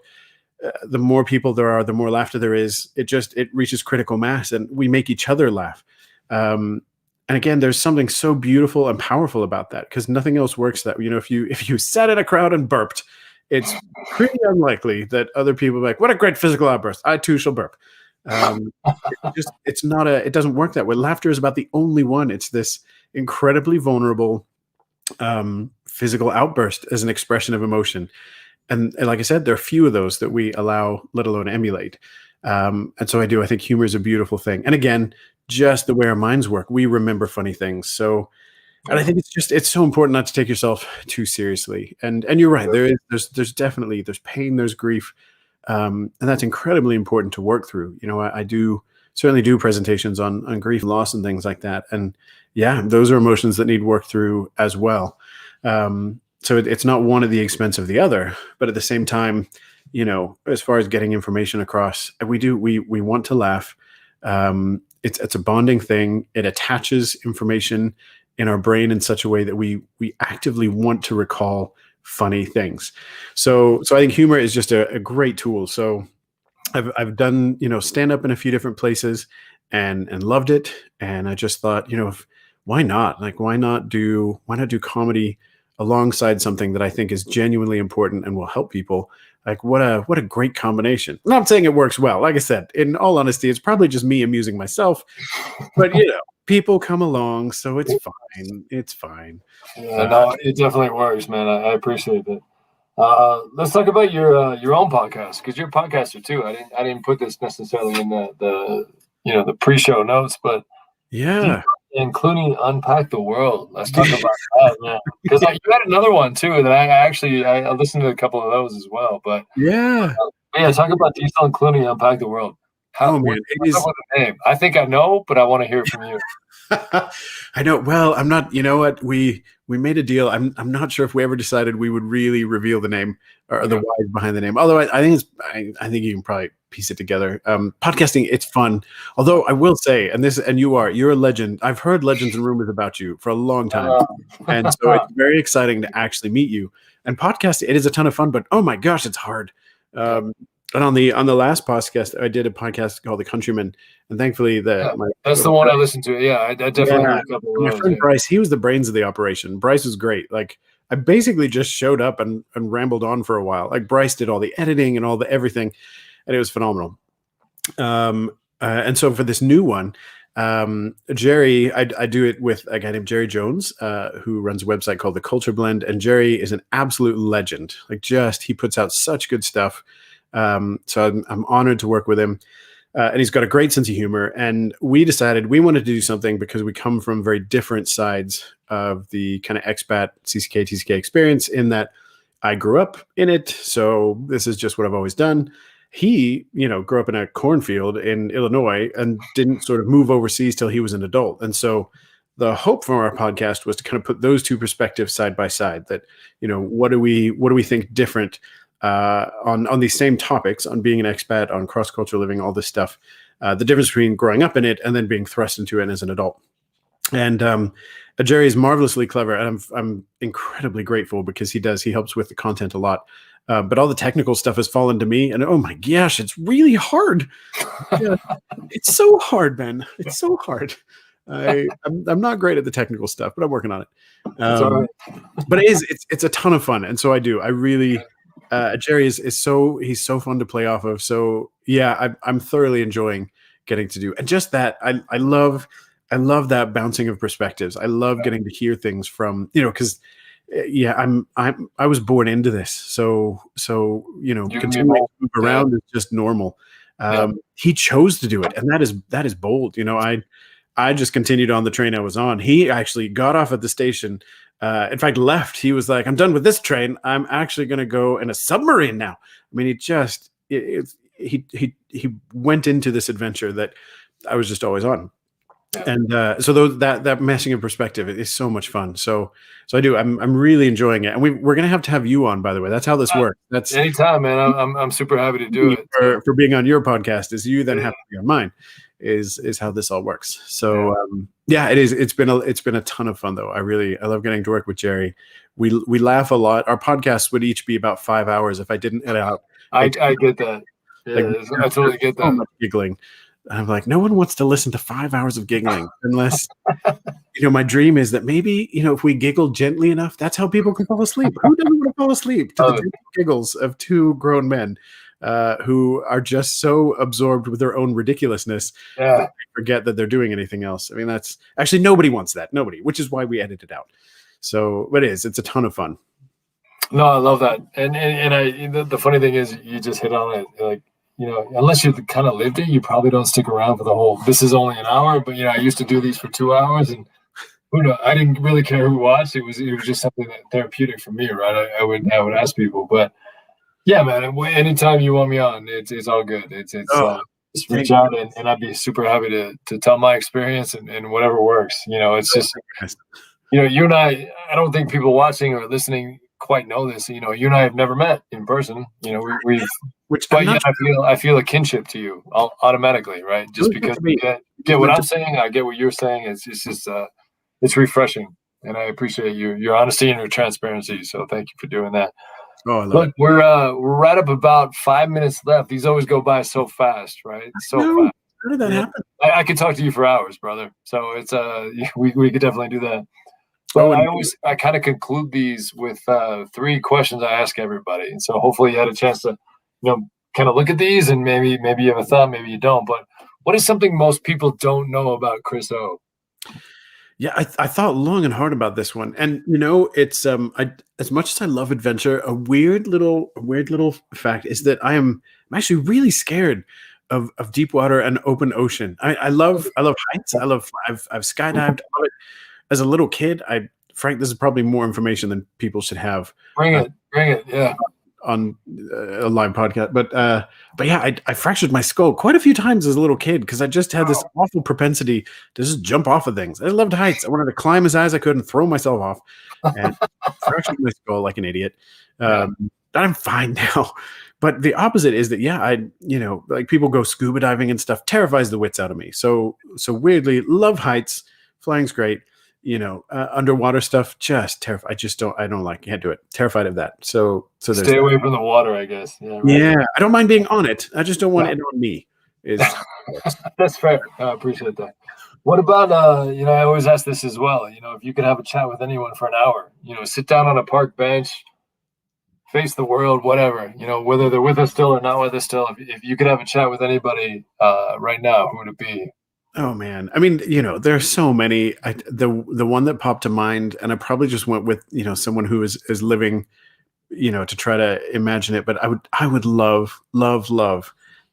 the more people there are, the more laughter there is. It reaches critical mass, and we make each other laugh. Um, and again, there's something so beautiful and powerful about that because nothing else works. That if you sat in a crowd and burped, it's pretty unlikely that other people are like, "What a great physical outburst! I too shall burp." Um, it doesn't work that way. Laughter is about the only one. It's this incredibly vulnerable physical outburst as an expression of emotion. And like I said, there are few of those that we allow, let alone emulate. And so I think humor is a beautiful thing. And again, just the way our minds work, we remember funny things. So, and I think it's so important not to take yourself too seriously. And you're right. There's definitely there's pain, there's grief, and that's incredibly important to work through. I do certainly do presentations on grief, loss, and things like that. And yeah, those are emotions that need work through as well. So it's not one at the expense of the other, but at the same time, as far as getting information across, we want to laugh. It's a bonding thing. It attaches information in our brain in such a way that we actively want to recall funny things. So I think humor is just a great tool. So I've done, stand up in a few different places and loved it. And I just thought, why not? Like, why not do comedy alongside something that I think is genuinely important and will help people? Like, what a great combination. I'm not saying it works well. Like I said, in all honesty, it's probably just me amusing myself, but people come along, so it's fine. It's fine. Yeah, no, it definitely works, man. I appreciate it. Let's talk about your own podcast, because you're a podcaster too. I didn't put this necessarily in the pre-show notes, but Yeah. including Unpack the World. Let's talk about that, man. Because you had another one too that I listened to a couple of those as well. But Yeah. talk about Diesel and Clooney, Unpack the World. Oh man, What's up with the name? I think I know, but I want to hear from you. I know. Well, I'm not. You know what? We made a deal. I'm not sure if we ever decided we would really reveal the name or the why behind the name. Although I think I think you can probably piece it together. Podcasting, it's fun. Although I will say, you're a legend. I've heard legends and rumors about you for a long time, and so it's very exciting to actually meet you. And podcasting, it is a ton of fun, but oh my gosh, it's hard. And on the last podcast, I did a podcast called The Countryman, and thankfully that's the one I listened to. Yeah, I definitely heard a couple of my those. friend Bryce, he was the brains of the operation. Bryce was great. Like, I basically just showed up and rambled on for a while. Like, Bryce did all the editing and all the everything, and it was phenomenal. And so for this new one, Jerry, I do it with a guy named Jerry Jones, who runs a website called The Culture Blend, and Jerry is an absolute legend. Like, he puts out such good stuff. So I'm honored to work with him. And he's got a great sense of humor. And we decided we wanted to do something because we come from very different sides of the kind of expat TCK experience, in that I grew up in it. So this is just what I've always done. He, grew up in a cornfield in Illinois and didn't sort of move overseas till he was an adult. And so the hope from our podcast was to kind of put those two perspectives side by side, that, what do we think different on these same topics, on being an expat, on cross-cultural living, all this stuff, the difference between growing up in it and then being thrust into it as an adult. And Jerry is marvelously clever, and I'm incredibly grateful because he helps with the content a lot. But all the technical stuff has fallen to me, and oh my gosh, it's really hard. Yeah, it's so hard, man. It's so hard. I'm not great at the technical stuff, but I'm working on it. But it's a ton of fun, and so I really. Jerry he's so fun to play off of. So yeah, I'm thoroughly enjoying getting to do, and just that I love that bouncing of perspectives. I love getting to hear things from, because I was born into this. So continuing to move around is just normal. He chose to do it, and that is bold. I just continued on the train I was on. He actually got off at the station. In fact, left. He was like, "I'm done with this train. I'm actually going to go in a submarine now." I mean, he went into this adventure that I was just always on. Yeah. And so that meshing of perspective is so much fun. So I'm really enjoying it. And we're going to have you on, by the way. That's how this works. That's anytime, man. I'm super happy to do it. For being on your podcast, is you then have to be on mine. Is how this all works. So it is. It's been a ton of fun, though. I love getting to work with Jerry. We laugh a lot. Our podcasts would each be about 5 hours if I didn't edit out. I get that. Yeah, I totally get that. So much giggling. I'm like, no one wants to listen to 5 hours of giggling unless, my dream is that maybe, if we giggle gently enough, that's how people can fall asleep. Who doesn't want to fall asleep to the gentle giggles of two grown men who are just so absorbed with their own ridiculousness that they forget that they're doing anything else? I mean, that's actually, nobody wants that. Nobody, which is why we edit it out. So, but it's a ton of fun. No, I love that. And the funny thing is, you just hit on it. Like, unless you kind of lived it, you probably don't stick around for the whole, this is only an hour, but I used to do these for 2 hours, and who knows, I didn't really care who watched. It was just something that therapeutic for me, right? I would ask people, but yeah, man, anytime you want me on, it's all good. Just reach out, and I'd be super happy to tell my experience and whatever works. It's just, you and I don't think people watching or listening quite know this. You and I have never met in person. We've but yeah, I feel a kinship to you automatically, right? Just because you get what I'm saying, I get what you're saying. It's just it's refreshing. and I appreciate your honesty and your transparency. So thank you for doing that. Oh, I love Look, it. we're right up about 5 minutes left. These always go by so fast, right? So No, fast. how did that Yeah, happen? I could talk to you for hours, brother. So it's we could definitely do that. But Oh, and I kind of conclude these with three questions I ask everybody, and so hopefully you had a chance to kind of look at these, and maybe you have a thought, maybe you don't. But what is something most people don't know about Chris O? yeah, I thought long and hard about this one, and it's I as much as I love adventure, a weird little fact is that I'm actually really scared of deep water and open ocean. I love heights. I've skydived. I love it. As a little kid, Frank, this is probably more information than people should have uh, Bring it, yeah. on a live podcast. But yeah, I fractured my skull quite a few times as a little kid because I just had this awful propensity to just jump off of things. I loved heights. I wanted to climb as high as I could and throw myself off, and fractured my skull like an idiot. Yeah. But I'm fine now. But the opposite is that yeah, like people go scuba diving and stuff terrifies the wits out of me. So weirdly, love heights. Flying's great. Underwater stuff just terrified. I don't like, can't do it. Terrified of that. So there's Stay that. away from the water, I guess. Yeah, right. Yeah, I don't mind being on it. I just don't want it on me. Is That's fair. I appreciate that. What about I always ask this as well. If you could have a chat with anyone for an hour, sit down on a park bench, face the world, whatever, whether they're with us still or not with us still. If you could have a chat with anybody right now, who would it be? oh man. I mean, there's so many. The one that popped to mind, and I probably just went with someone who is living, to try to imagine it. But I would love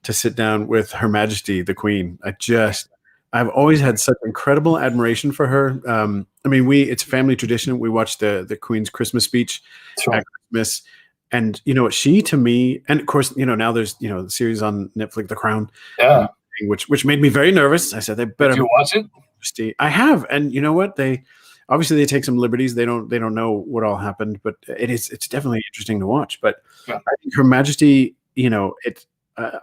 to sit down with Her Majesty the Queen. I've always had such incredible admiration for her. I mean, it's a family tradition. We watch the Queen's Christmas speech That's right. at Christmas, and she to me, and of course, now there's the series on Netflix, The Crown, Yeah. which made me very nervous. I said they better. Did you watch it? I have, and you know what? They obviously take some liberties. They don't know what all happened, but it's definitely interesting to watch. But Yeah. I think Her Majesty, it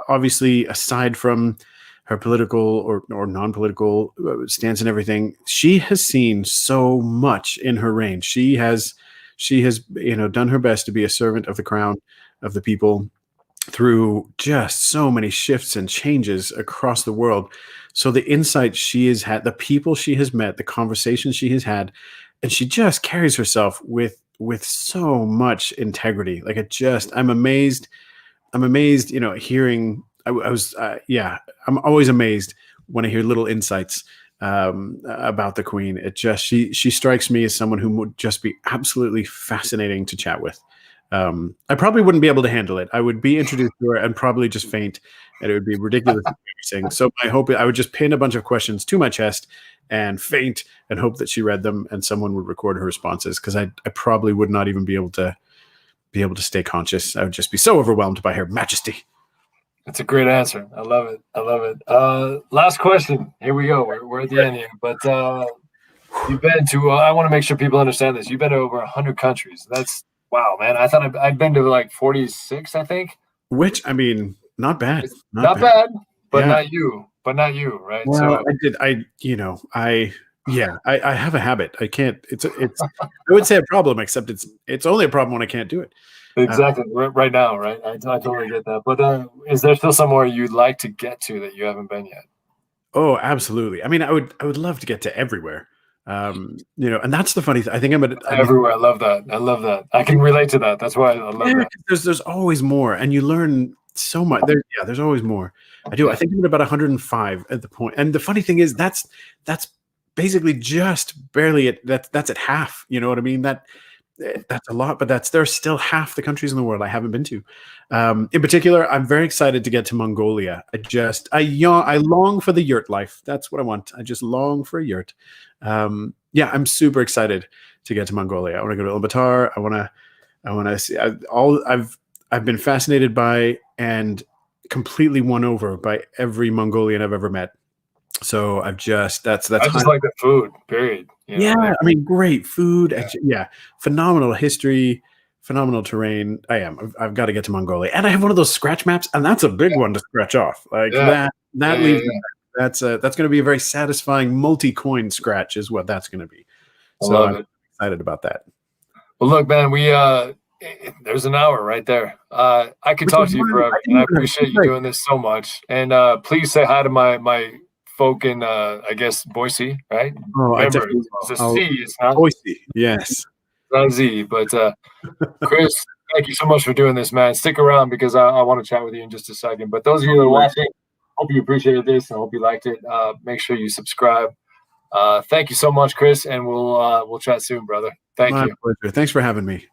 obviously aside from her political or non-political stance and everything, she has seen so much in her reign. She has done her best to be a servant of the crown, of the people, through just so many shifts and changes across the world. So the insight she has had, the people she has met, the conversations she has had, and she just carries herself with so much integrity. Like I'm amazed. Hearing. I'm always amazed when I hear little insights about the Queen. She strikes me as someone who would just be absolutely fascinating to chat with. I probably wouldn't be able to handle it. I would be introduced to her and probably just faint, and it would be ridiculous embarrassing. So my hope, I would just pin a bunch of questions to my chest and faint and hope that she read them and someone would record her responses, because I probably would not even be able to stay conscious. I would just be so overwhelmed by Her Majesty. That's a great answer. I love it. Last question. Here we go. We're at the end here, but you've been to. I want to make sure people understand this. You've been to over 100 countries. That's wow, man. I thought I'd been to like 46. I think. Which, I mean, not bad. It's not bad, but Yeah. not you. But not you, right? Well, So I did. I have a habit. I can't. I would say a problem, except it's only a problem when I can't do it. exactly right now, right? I totally get that. But is there still somewhere you'd like to get to that you haven't been yet? Oh, absolutely. I mean, I would love to get to everywhere. And that's the funny thing. I think Everywhere. I love that. I love that. I can relate to that. That's why I love that. There's always more, and you learn so much. There's always more. I do. I think I'm at about 105 at the point. And the funny thing is, that's basically just barely that's at half. You know what I mean? That's a lot, but there's still half the countries in the world I haven't been to. In particular, I'm very excited to get to Mongolia. I long for the yurt life. That's what I want. I just long for a yurt. I'm super excited to get to Mongolia. I want to go to Ulaanbaatar. I want to see I've been fascinated by and completely won over by every Mongolian I've ever met. So that's I just like the food, period. I mean, great food. Phenomenal history, phenomenal terrain. I've got to get to Mongolia, and I have one of those scratch maps, and that's a big one to scratch off. Like that leaves. That's going to be a very satisfying multi-coin scratch, is what that's going to be. So excited about that. Well, look, man, there's an hour right there. I could Which talk is to you why forever, I and I didn't even appreciate you like- doing this so much. And please say hi to my folk in, I guess, Boise, right? Oh, I Remember, definitely it's a will. C, it's not, Boise, yes. not a Z. But Chris, thank you so much for doing this, man. Stick around because I want to chat with you in just a second. But those of you that are watching, hope you appreciated this and hope you liked it. Make sure you subscribe. Thank you so much, Chris, and we'll chat soon, brother. Thank My you. pleasure. Thanks for having me.